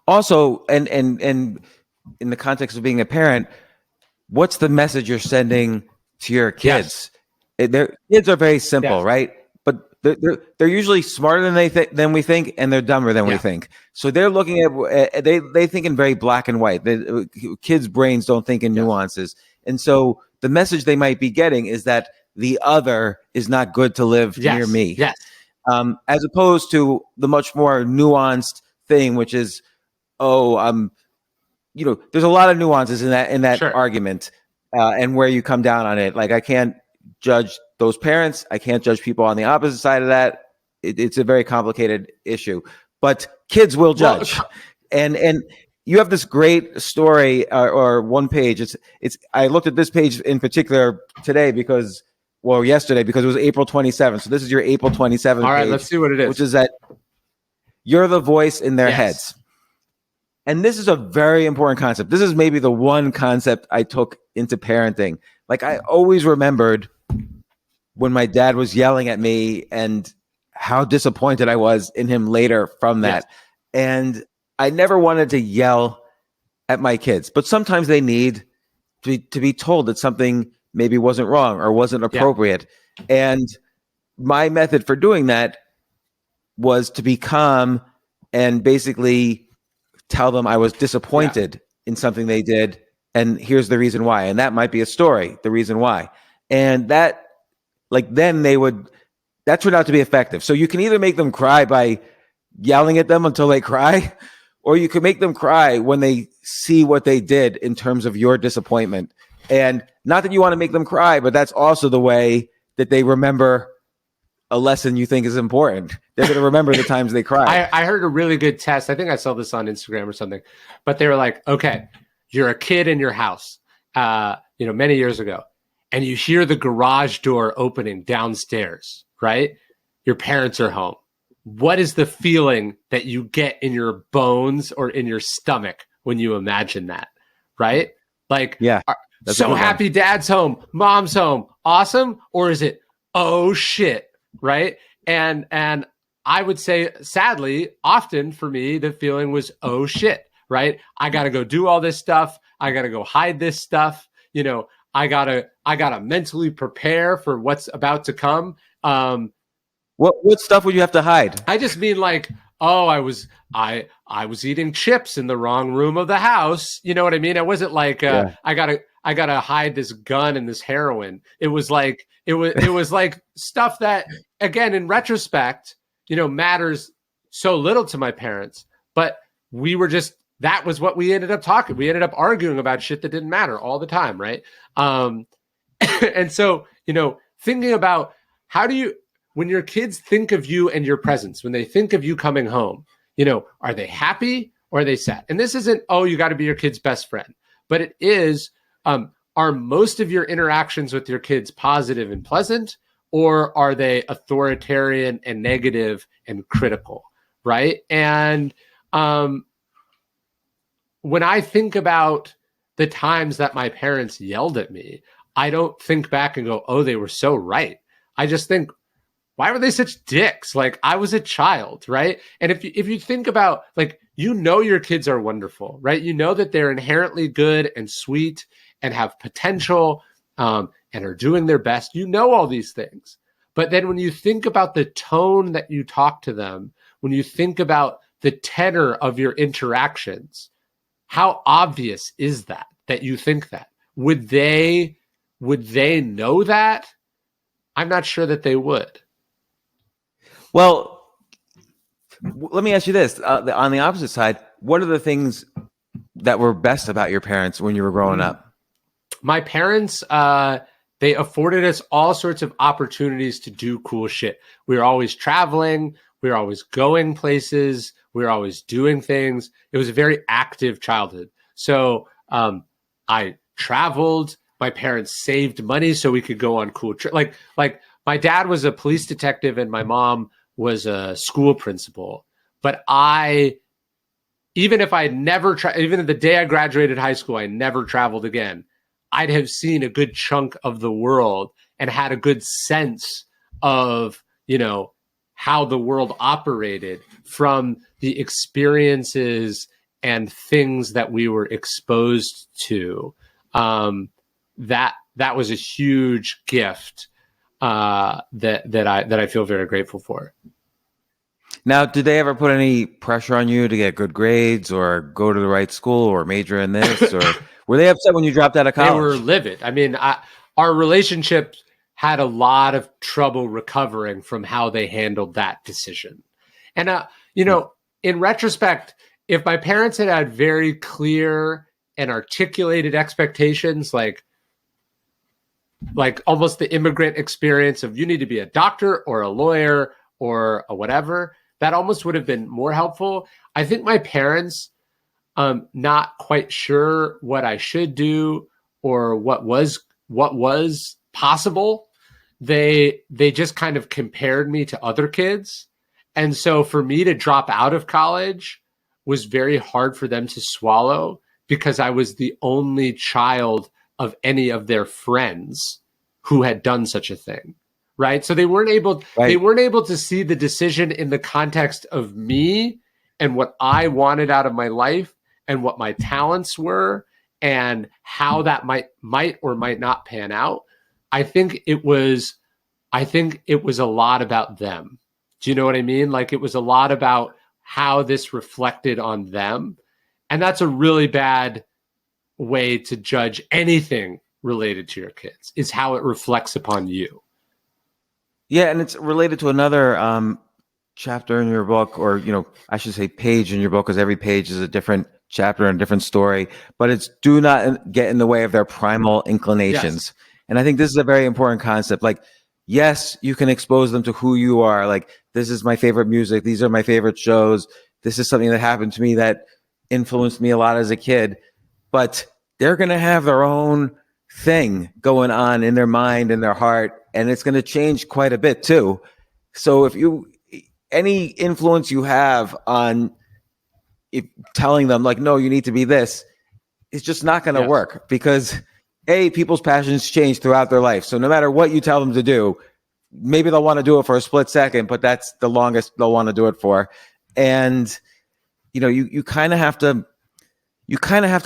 Also, and in the context of being a parent, what's the message you're sending to your kids? Yes. Their kids are very simple, yes, right? But they're usually smarter than we think, and they're dumber than we think. So they're looking at they think in very black and white. Kids' brains don't think in nuances, and so the message they might be getting is that the other is not good to live near me. Yes. As opposed to the much more nuanced thing, which is, there's a lot of nuances in that sure, argument, and where you come down on it. Like, I can't judge those parents. I can't judge people on the opposite side of that. It's a very complicated issue, but kids will judge. Well, and you have this great story or one page. I looked at this page in particular yesterday because it was April 27th. So this is your April 27th. All right, page, let's see what it is. Which is that you're the voice in their heads. And this is a very important concept. This is maybe the one concept I took into parenting. Like, I always remembered when my dad was yelling at me and how disappointed I was in him later from that. Yes. And I never wanted to yell at my kids, but sometimes they need to be told that something maybe wasn't wrong or wasn't appropriate. Yeah. And my method for doing that was to be calm and basically tell them I was disappointed in something they did, and here's the reason why. And that might be a story, the reason why. And that, then that turned out to be effective. So you can either make them cry by yelling at them until they cry, or you can make them cry when they see what they did in terms of your disappointment. And not that you want to make them cry, but that's also the way that they remember a lesson you think is important. They're going to remember the times they cried. I heard a really good test. I think I saw this on Instagram or something, but they were like, okay, you're a kid in your house, many years ago, and you hear the garage door opening downstairs, right? Your parents are home. What is the feeling that you get in your bones or in your stomach when you imagine that, right? Like, so happy dad's home, mom's home, awesome? Or is it, oh shit, right? And I would say, sadly, often for me, the feeling was, oh shit, right? I got to go do all this stuff. I got to go hide this stuff. You know, I gotta mentally prepare for what's about to come. What stuff would you have to hide? I just mean like, oh, I was eating chips in the wrong room of the house. You know what I mean? It wasn't like I gotta hide this gun and this heroin. It was like it was like stuff that, again, in retrospect, you know, matters so little to my parents. But that was what we ended up talking. We ended up arguing about shit that didn't matter all the time, right? And so, you know, thinking about when your kids think of you and your presence, when they think of you coming home, you know, are they happy or are they sad? And this isn't, oh, you got to be your kid's best friend, but it is, are most of your interactions with your kids positive and pleasant, or are they authoritarian and negative and critical, right? And when I think about the times that my parents yelled at me, I don't think back and go, oh, they were so right. I just think, why were they such dicks? Like, I was a child, right? And if you think about, like, you know, your kids are wonderful, right? You know that they're inherently good and sweet and have potential and are doing their best. You know all these things. But then when you think about the tone that you talk to them, when you think about the tenor of your interactions, how obvious is that you think that? Would they know that? I'm not sure that they would. Well, let me ask you this. On the opposite side, what are the things that were best about your parents when you were growing up? My parents, they afforded us all sorts of opportunities to do cool shit. We were always traveling. We were always going places. We were always doing things. It was a very active childhood. So I traveled. My parents saved money so we could go on cool trips. Like my dad was a police detective and my mom was a school principal. But even if I never, even the day I graduated high school, I never traveled again, I'd have seen a good chunk of the world and had a good sense of, you know, how the world operated from the experiences and things that we were exposed to. That was a huge gift that I feel very grateful for. Now, did they ever put any pressure on you to get good grades or go to the right school or major in this? Or were they upset when you dropped out of college? They were livid. I mean, our relationship had a lot of trouble recovering from how they handled that decision. And, you know, in retrospect, if my parents had very clear and articulated expectations, like almost the immigrant experience of you need to be a doctor or a lawyer or a whatever, that almost would have been more helpful. I think my parents, not quite sure what I should do or what was possible. They just kind of compared me to other kids. And so for me to drop out of college was very hard for them to swallow because I was the only child of any of their friends who had done such a thing. Right. So they weren't able to see the decision in the context of me and what I wanted out of my life and what my talents were and how that might or might not pan out. I think it was a lot about them. Do you know what I mean? Like, it was a lot about how this reflected on them. And that's a really bad way to judge anything related to your kids, is how it reflects upon you. Yeah, and it's related to another chapter in your book, or, you know, I should say page in your book, because every page is a different chapter and a different story. But it's do not get in the way of their primal inclinations. Yes. And I think this is a very important concept. Like, yes, you can expose them to who you are. Like, this is my favorite music. These are my favorite shows. This is something that happened to me that influenced me a lot as a kid. But they're going to have their own thing going on in their mind and their heart, and it's going to change quite a bit too. So if any influence you have on telling them, like, no, you need to be this, it's just not going to work, because people's passions change throughout their life. So no matter what you tell them to do, maybe they'll want to do it for a split second, but that's the longest they'll want to do it for. And, you kind of have to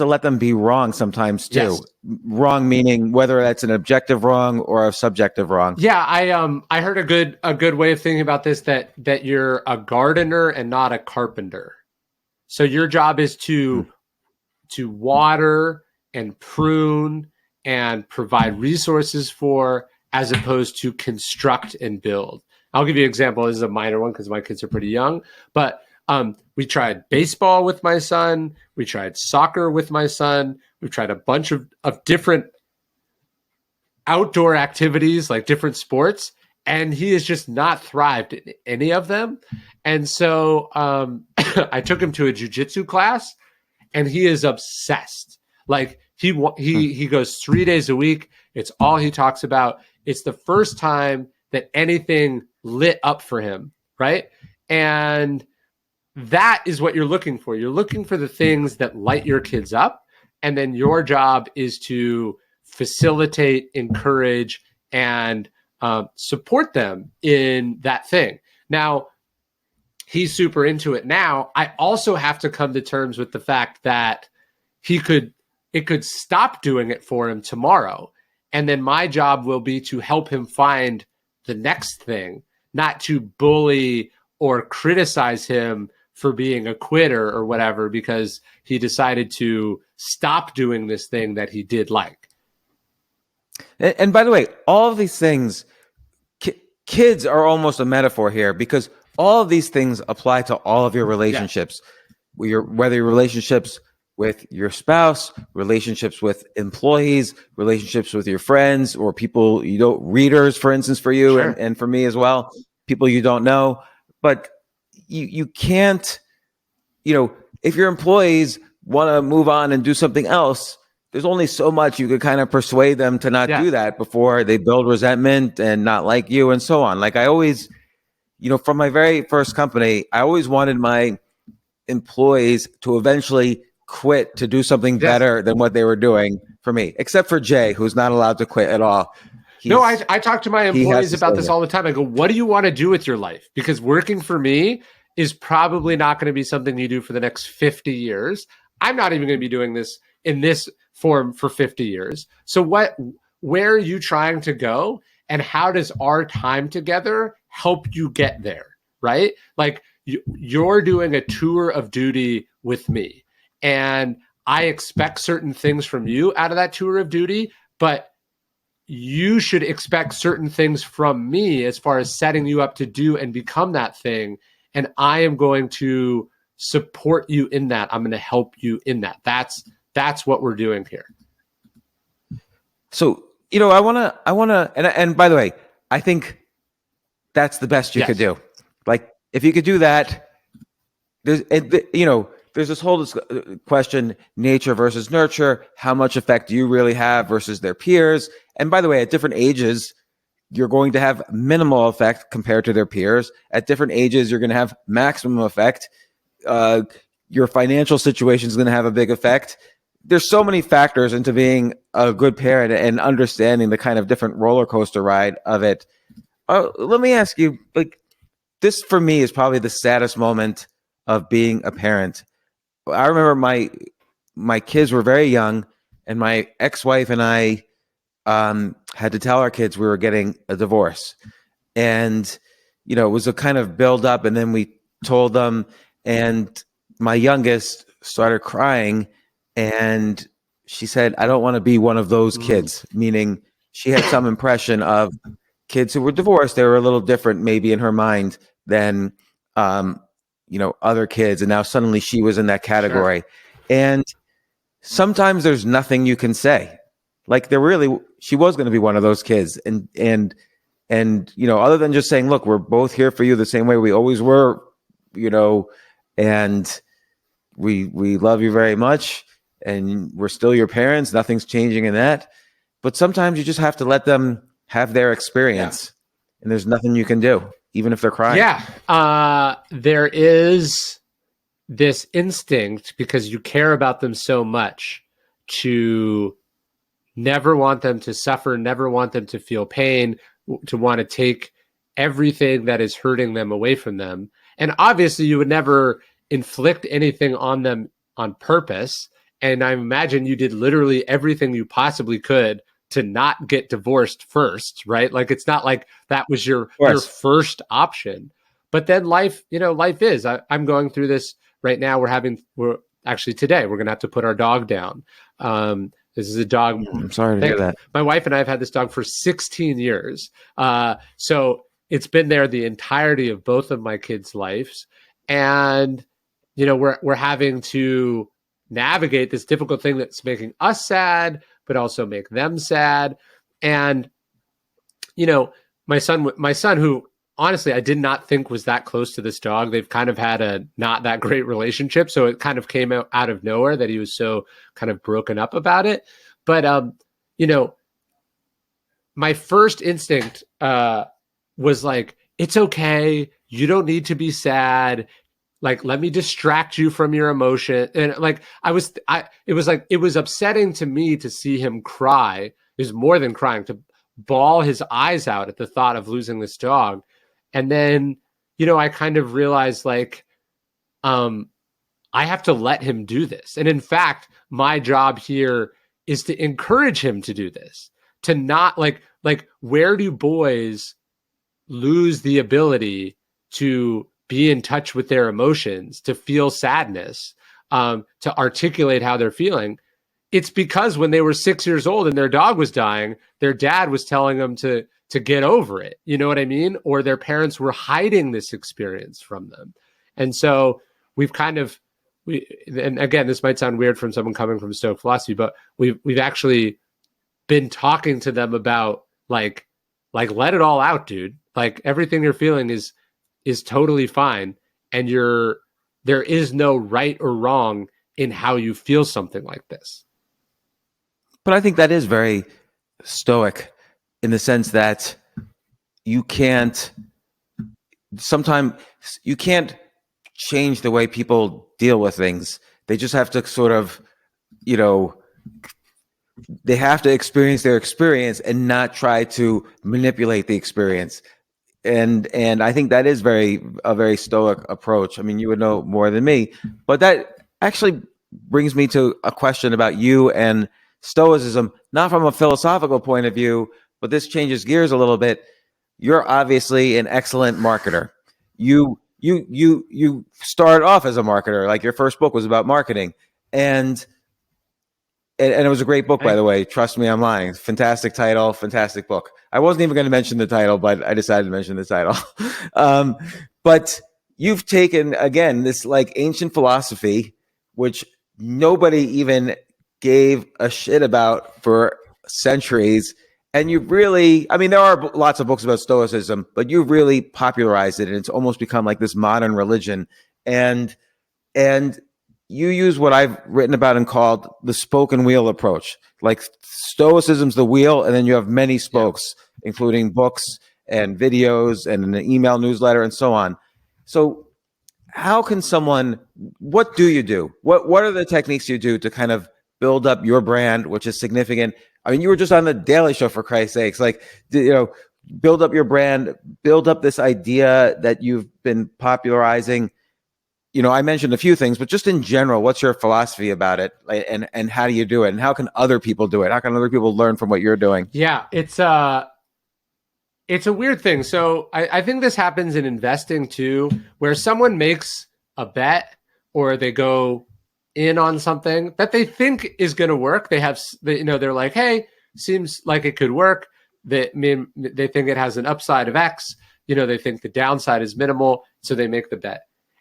let them be wrong sometimes too. Yes. Wrong meaning whether that's an objective wrong or a subjective wrong. Yeah, I heard a good way of thinking about this, that you're a gardener and not a carpenter. So your job is to water and prune and provide resources for, as opposed to construct and build. I'll give you an example. This is a minor one because my kids are pretty young, but we tried baseball with my son. We tried soccer with my son. We've tried a bunch of different outdoor activities, like different sports, and he has just not thrived in any of them. And so I took him to a jiu-jitsu class, and he is obsessed. Like he goes 3 days a week. It's all he talks about. It's the first time that anything lit up for him, right? And that is what you're looking for. You're looking for the things that light your kids up, and then your job is to facilitate, encourage, and support them in that thing. Now, he's super into it now. I also have to come to terms with the fact that it could stop doing it for him tomorrow. And then my job will be to help him find the next thing, not to bully or criticize him for being a quitter or whatever, because he decided to stop doing this thing that he did like. And by the way, all of these things, kids are almost a metaphor here, because all of these things apply to all of your relationships. Yeah. Whether your relationships with your spouse, relationships with employees, relationships with your friends, or people readers, for instance, for you. Sure. and for me as well, people you don't know. But you can't, if your employees want to move on and do something else, there's only so much you could kind of persuade them to not do that before they build resentment and not like you and so on. Like I always, from my very first company, I always wanted my employees to eventually quit to do something better than what they were doing for me, except for Jay, who's not allowed to quit at all. I talk to my employees about this all the time. I go, what do you want to do with your life? Because working for me is probably not going to be something you do for the next 50 years. I'm not even going to be doing this in this form for 50 years. So where are you trying to go? And how does our time together help you get there? Right? Like you're doing a tour of duty with me, and I expect certain things from you out of that tour of duty, but you should expect certain things from me as far as setting you up to do and become that thing. And I am going to support you in that. I'm going to help you in that. That's what we're doing here. So, I want to, and by the way, I think that's the best you could do. Like, if you could do that, there's this whole question, nature versus nurture. How much effect do you really have versus their peers? And by the way, at different ages, you're going to have minimal effect compared to their peers. At different ages, you're going to have maximum effect. Your financial situation is going to have a big effect. There's so many factors into being a good parent and understanding the kind of different roller coaster ride of it. Let me ask you, like, this for me is probably the saddest moment of being a parent. I remember my kids were very young, and my ex-wife and I had to tell our kids we were getting a divorce. And, it was a kind of build up, and then we told them, and my youngest started crying, and she said, I don't want to be one of those kids, meaning she had some impression of kids who were divorced. They were a little different maybe in her mind than, other kids. And now suddenly she was in that category. Sure. And sometimes there's nothing you can say. Like she was going to be one of those kids. And other than just saying, look, we're both here for you the same way we always were, and we love you very much, and we're still your parents. Nothing's changing in that. But sometimes you just have to let them have their experience, and there's nothing you can do, even if they're crying. Yeah. There is this instinct, because you care about them so much, to never want them to suffer, never want them to feel pain, to want to take everything that is hurting them away from them. And obviously you would never inflict anything on them on purpose. And I imagine you did literally everything you possibly could to not get divorced first, right? Like, it's not like that was your first option. But then life is. I'm going through this right now. We're actually today, we're going to have to put our dog down. This is a dog. I'm sorry to hear that. My wife and I have had this dog for 16 years. So it's been there the entirety of both of my kids' lives. And, we're having to navigate this difficult thing that's making us sad, but also make them sad. And, my son, who honestly I did not think was that close to this dog, they've kind of had a not that great relationship. So it kind of came out of nowhere that he was so kind of broken up about it. But, my first instinct was like, it's okay. You don't need to be sad. Like, let me distract you from your emotion. And like, it was upsetting to me to see him cry. It was more than crying, to bawl his eyes out at the thought of losing this dog. And then, I kind of realized like, I have to let him do this. And in fact, my job here is to encourage him to do this, to not like, where do boys lose the ability to be in touch with their emotions, to feel sadness, to articulate how they're feeling? It's because when they were 6 years old and their dog was dying, their dad was telling them to get over it. You know what I mean? Or their parents were hiding this experience from them. And so and again, this might sound weird from someone coming from Stoic philosophy, but we've actually been talking to them about like, let it all out, dude. Like, everything you're feeling is totally fine. And there is no right or wrong in how you feel something like this. But I think that is very Stoic in the sense that you can't change the way people deal with things. They just have to sort of, they have to experience their experience and not try to manipulate the experience. And I think that is a very Stoic approach. I mean, you would know more than me, but that actually brings me to a question about you and Stoicism, not from a philosophical point of view, but this changes gears a little bit. You're obviously an excellent marketer. You started off as a marketer. Like, your first book was about marketing, and it was a great book, by the way. Trust me, I'm lying. Fantastic title, fantastic book. I wasn't even going to mention the title, but I decided to mention the title. But you've taken, again, this like ancient philosophy, which nobody even gave a shit about for centuries. And you've really, I mean, there are lots of books about Stoicism, but you've really popularized it, and it's almost become like this modern religion. And you use what I've written about and called the spoke and wheel approach. Like, Stoicism's the wheel, and then you have many spokes, including books and videos and an email newsletter and so on. So how can what do you do? What are the techniques you do to kind of build up your brand, which is significant? I mean, you were just on the Daily Show, for Christ's sakes. Like, build up your brand, build up this idea that you've been popularizing. I mentioned a few things, but just in general, what's your philosophy about it, and how do you do it, and how can other people do it? How can other people learn from what you're doing? Yeah, it's a weird thing. So I think this happens in investing too, where someone makes a bet or they go in on something that they think is going to work. They're like, hey, seems like it could work. They think it has an upside of X. They think the downside is minimal, so they make the bet.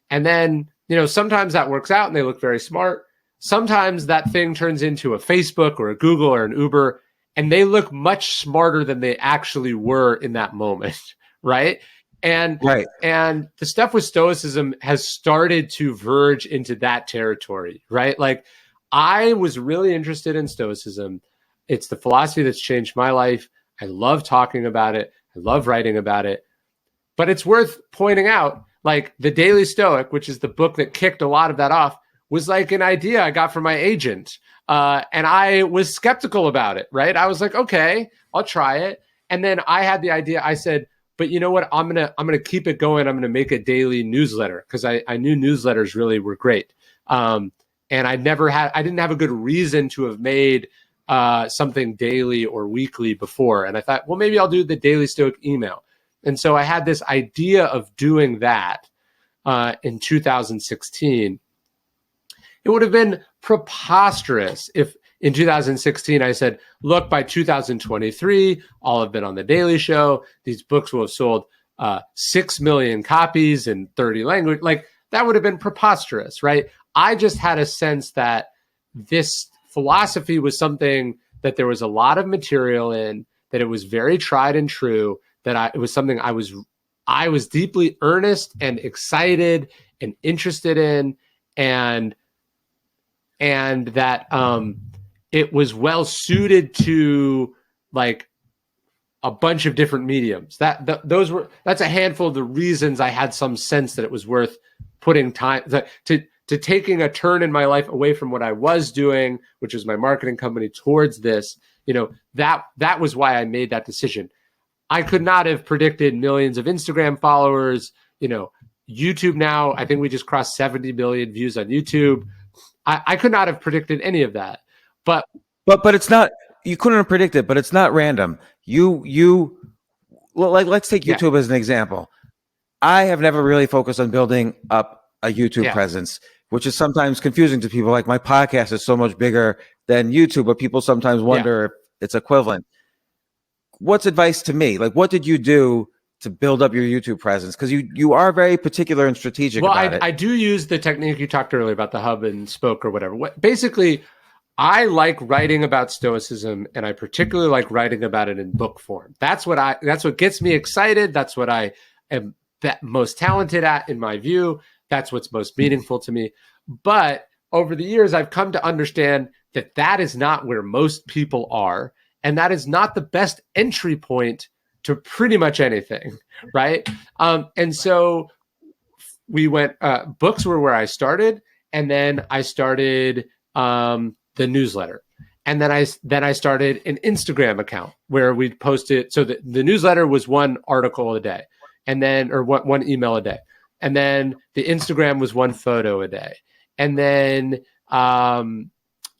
And then, sometimes that works out and they look very smart. Sometimes that thing turns into a Facebook or a Google or an Uber, and they look much smarter than they actually were in that moment, right? And the stuff with Stoicism has started to verge into that territory, right? Like, I was really interested in Stoicism. It's the philosophy that's changed my life. I love talking about it. I love writing about it. But it's worth pointing out, like, the Daily Stoic, which is the book that kicked a lot of that off, was like an idea I got from my agent. And I was skeptical about it, right? I was like, okay, I'll try it. And then I had the idea. I said, but you know what? I'm gonna keep it going. I'm gonna make a daily newsletter because I knew newsletters really were great. And I didn't have a good reason to have made something daily or weekly before. And I thought, well, maybe I'll do the Daily Stoic email. And so I had this idea of doing that in 2016. It would have been preposterous if in 2016 I said, look, by 2023, I'll have been on the Daily Show. These books will have sold 6 million copies in 30 languages. Like, that would have been preposterous, right? I just had a sense that this philosophy was something that there was a lot of material in, that it was very tried and true, that it was something I was deeply earnest and excited and interested in, and that it was well suited to like a bunch of different mediums. That's a handful of the reasons I had some sense that it was worth putting time to taking a turn in my life away from what I was doing, which is my marketing company, towards this. That was why I made that decision. I could not have predicted millions of Instagram followers. YouTube now, I think we just crossed 70 million views on YouTube. I could not have predicted any of that. But it's not, you couldn't have predicted, but it's not random. Let's take YouTube as an example. I have never really focused on building up a YouTube presence, which is sometimes confusing to people. Like, my podcast is so much bigger than YouTube, but people sometimes wonder if it's equivalent. What's advice to me? Like, what did you do to build up your YouTube presence? Because you are very particular and strategic about it. I do use the technique you talked earlier about, the hub and spoke or whatever. Basically, I like writing about Stoicism, and I particularly like writing about it in book form. That's what gets me excited. That's what I am most talented at, in my view. That's what's most meaningful to me. But over the years, I've come to understand that is not where most people are, and that is not the best entry point to pretty much anything, right? And so we went, books were where I started, and then I started the newsletter. And then I started an Instagram account where we posted. So the newsletter was one article a day, or one email a day. And then the Instagram was one photo a day. And then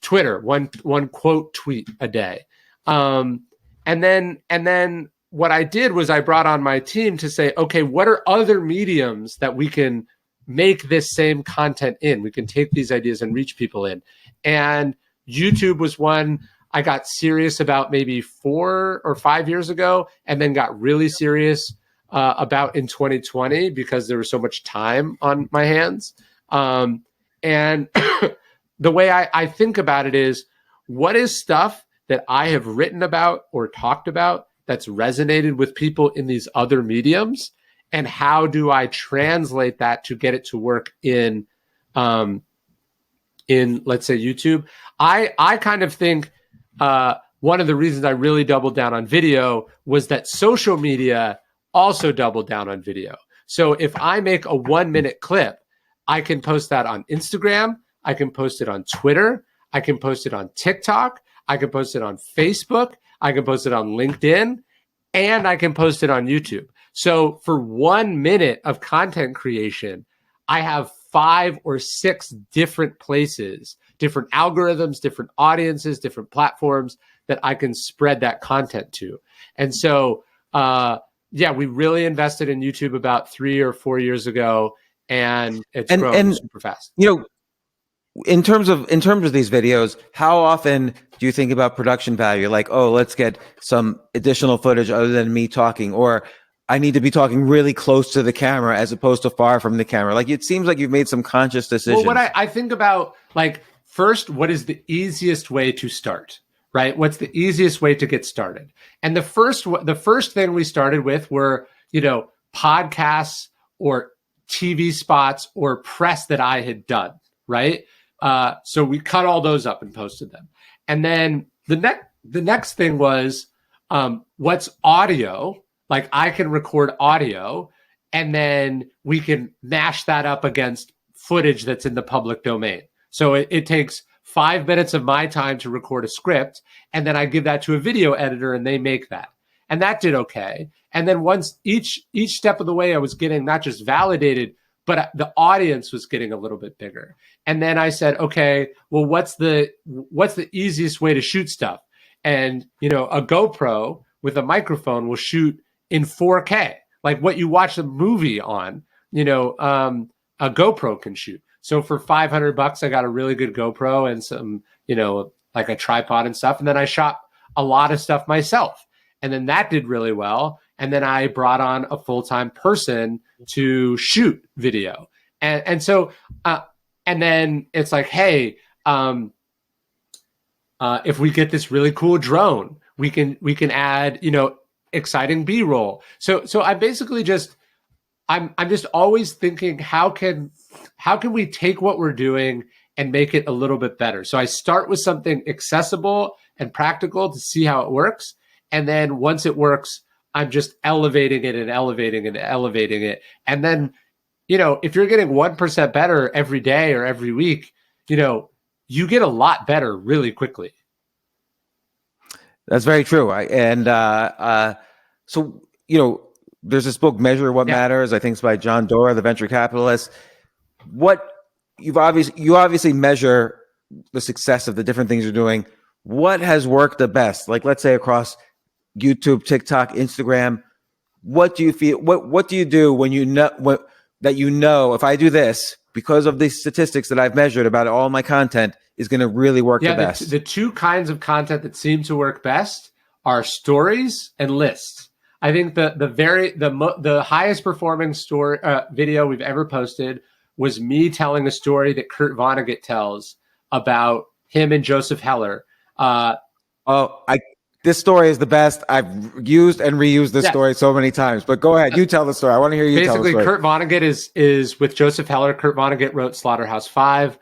Twitter, one quote tweet a day. And then what I did was I brought on my team to say, okay, what are other mediums that we can make this same content in? We can take these ideas and reach people in. And YouTube was one I got serious about maybe 4 or 5 years ago, and then got really serious about in 2020 because there was so much time on my hands. And the way I think about it is, what is stuff that I have written about or talked about that's resonated with people in these other mediums, and how do I translate that to get it to work in let's say YouTube? I kind of think one of the reasons I really doubled down on video was that social media also doubled down on video. So if I make a 1-minute clip, I can post that on Instagram, I can post it on Twitter, I can post it on TikTok, I can post it on Facebook, I can post it on LinkedIn, and I can post it on YouTube. So for 1 minute of content creation, I have 5 or 6 different places, different algorithms, different audiences, different platforms that I can spread that content to. And so, we really invested in YouTube about 3 or 4 years ago, and it's grown super fast. In terms of these videos, how often do you think about production value? Like, oh, let's get some additional footage other than me talking, or I need to be talking really close to the camera as opposed to far from the camera. Like, it seems like you've made some conscious decisions. Well, what I think about, like, first, what is the easiest way to start, right? What's the easiest way to get started? And the first thing we started with were, podcasts or TV spots or press that I had done, right? So we cut all those up and posted them. And then the next thing was, what's audio? Like, I can record audio, and then we can mash that up against footage that's in the public domain. So it takes 5 minutes of my time to record a script, and then I give that to a video editor and they make that. And that did okay. And then once each step of the way, I was getting not just validated, but the audience was getting a little bit bigger. And then I said, okay, well, what's the easiest way to shoot stuff? And, you know, a GoPro with a microphone will shoot in 4K, like what you watch a movie on, you know, a GoPro can shoot. So for $500, I got a really good GoPro and some, you know, like a tripod and stuff. And then I shot a lot of stuff myself. And then that did really well. And then I brought on a full-time person to shoot video. And so, and then it's like, hey, if we get this really cool drone, we can add, you know, exciting B-roll. So I basically just, I'm just always thinking, how can we take what we're doing and make it a little bit better? So I start with something accessible and practical to see how it works. And then once it works, I'm just elevating it and elevating and elevating it. And then, you know, if you're getting 1% better every day or every week, you know, you get a lot better really quickly. That's very true. So, you know, there's this book, Measure What Matters. I think it's by John Doerr, the venture capitalist. You obviously measure the success of the different things you're doing. What has worked the best? Like, let's say across YouTube, TikTok, Instagram. What do you feel? What do you do when you know that you know if I do this because of the statistics that I've measured about all my content is going to really work the best? The two kinds of content that seem to work best are stories and lists. I think the highest performing story video we've ever posted was me telling a story that Kurt Vonnegut tells about him and Joseph Heller. This story is the best. I've used and reused this story so many times. But go ahead, you tell the story. I want to hear you tell the story. Basically, Kurt Vonnegut is with Joseph Heller. Kurt Vonnegut wrote Slaughterhouse-5.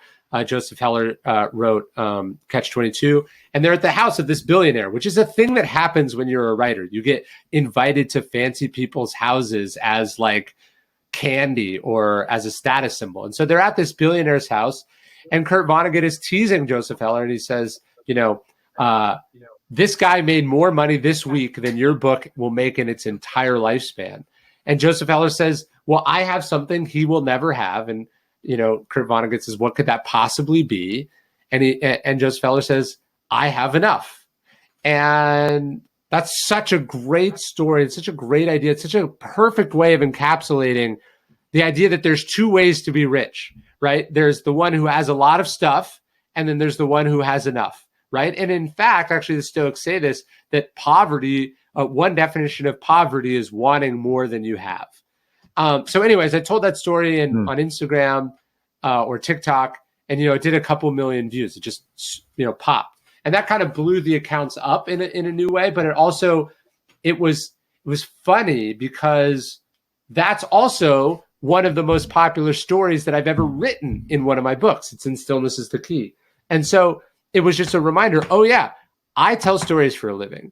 Joseph Heller wrote Catch-22. And they're at the house of this billionaire, which is a thing that happens when you're a writer. You get invited to fancy people's houses as like candy or as a status symbol. And so they're at this billionaire's house, and Kurt Vonnegut is teasing Joseph Heller, and he says, this guy made more money this week than your book will make in its entire lifespan. And Joseph Heller says, well, I have something he will never have. And, you know, Kurt Vonnegut says, what could that possibly be? And Joseph Heller says, I have enough. And that's such a great story. It's such a great idea. It's such a perfect way of encapsulating the idea that there's two ways to be rich, right? There's the one who has a lot of stuff, and then there's the one who has enough. Right. And in fact, actually, the Stoics say this, that poverty, one definition of poverty is wanting more than you have. So anyways, I told that story on Instagram or TikTok, and, you know, it did a couple million views. It just, you know, popped. And that kind of blew the accounts up in a new way. But it was funny because that's also one of the most popular stories that I've ever written in one of my books. It's in Stillness is the Key. And so it was just a reminder, oh yeah, I tell stories for a living.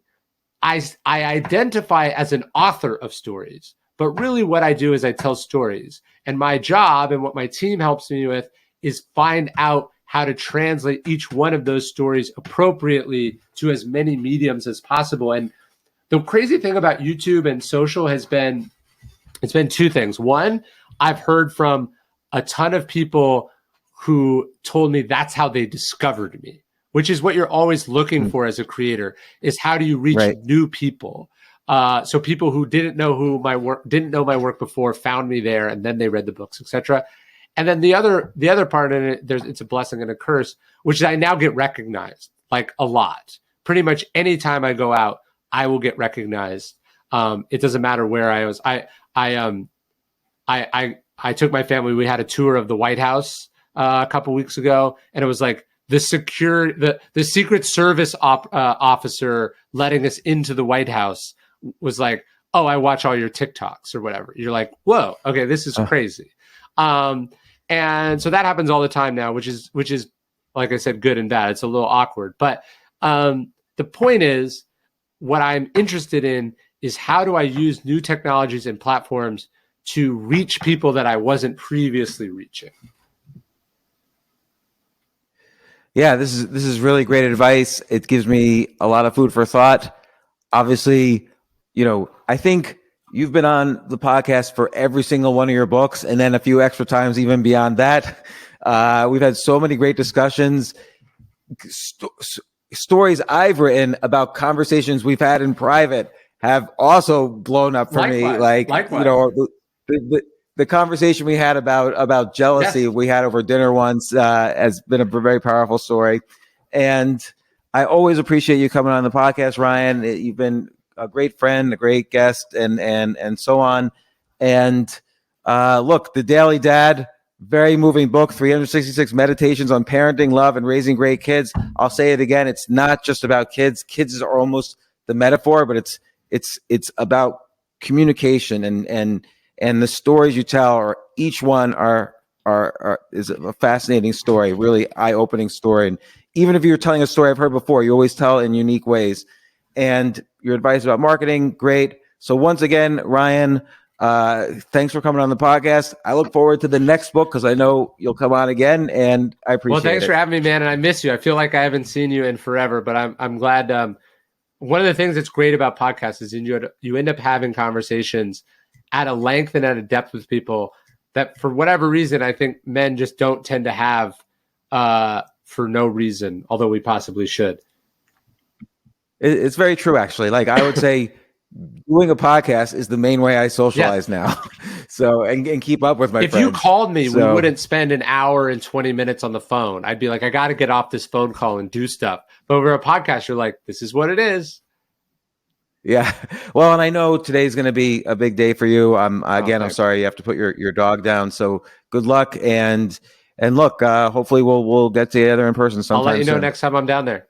I identify as an author of stories, but really what I do is I tell stories. And my job and what my team helps me with is find out how to translate each one of those stories appropriately to as many mediums as possible. And the crazy thing about YouTube and social it's been two things. One, I've heard from a ton of people who told me that's how they discovered me, which is what you're always looking for as a creator, is how do you reach new people? So people who didn't know my work before found me there, and then they read the books, etc. And then the other part in it, it's a blessing and a curse, which is I now get recognized like a lot. Pretty much any time I go out, I will get recognized. It doesn't matter where I was. I took my family. We had a tour of the White House a couple weeks ago, and it was like, the Secret Service officer letting us into the White House was like, oh, I watch all your TikToks or whatever. You're like, whoa, okay, this is crazy. And so that happens all the time now, which is, like I said, good and bad. It's a little awkward. But the point is, what I'm interested in is how do I use new technologies and platforms to reach people that I wasn't previously reaching? Yeah, this is really great advice. It gives me a lot of food for thought. Obviously, I think you've been on the podcast for every single one of your books, and then a few extra times even beyond that. We've had so many great discussions, stories I've written about conversations we've had in private have also blown up for me. Likewise. The conversation we had about jealousy we had over dinner once has been a very powerful story. And I always appreciate you coming on the podcast, Ryan. You've been a great friend, a great guest, and so on. And look, The Daily Dad, very moving book, 366 meditations on parenting, love, and raising great kids. I'll say it again. It's not just about kids. Kids are almost the metaphor, but it's about communication and the stories you tell are each one is a fascinating story, really eye-opening story. And even if you're telling a story I've heard before, you always tell it in unique ways. And your advice about marketing, great. So once again, Ryan, thanks for coming on the podcast. I look forward to the next book because I know you'll come on again, and I appreciate it. Well, thanks for having me, man. And I miss you. I feel like I haven't seen you in forever, but I'm glad. One of the things that's great about podcasts is you end up having conversations at a length and at a depth with people that, for whatever reason, I think men just don't tend to have for no reason, although we possibly should. It's very true, actually. Like, I would say doing a podcast is the main way I socialize now. So, and keep up with my friends. If you called me, we wouldn't spend an hour and 20 minutes on the phone. I'd be like, I got to get off this phone call and do stuff. But over a podcast, you're like, this is what it is. Yeah. Well, and I know today's going to be a big day for you. I'm sorry you have to put your dog down. So good luck. And look, hopefully we'll get together in person sometime. I'll let you know soon. next time I'm down there.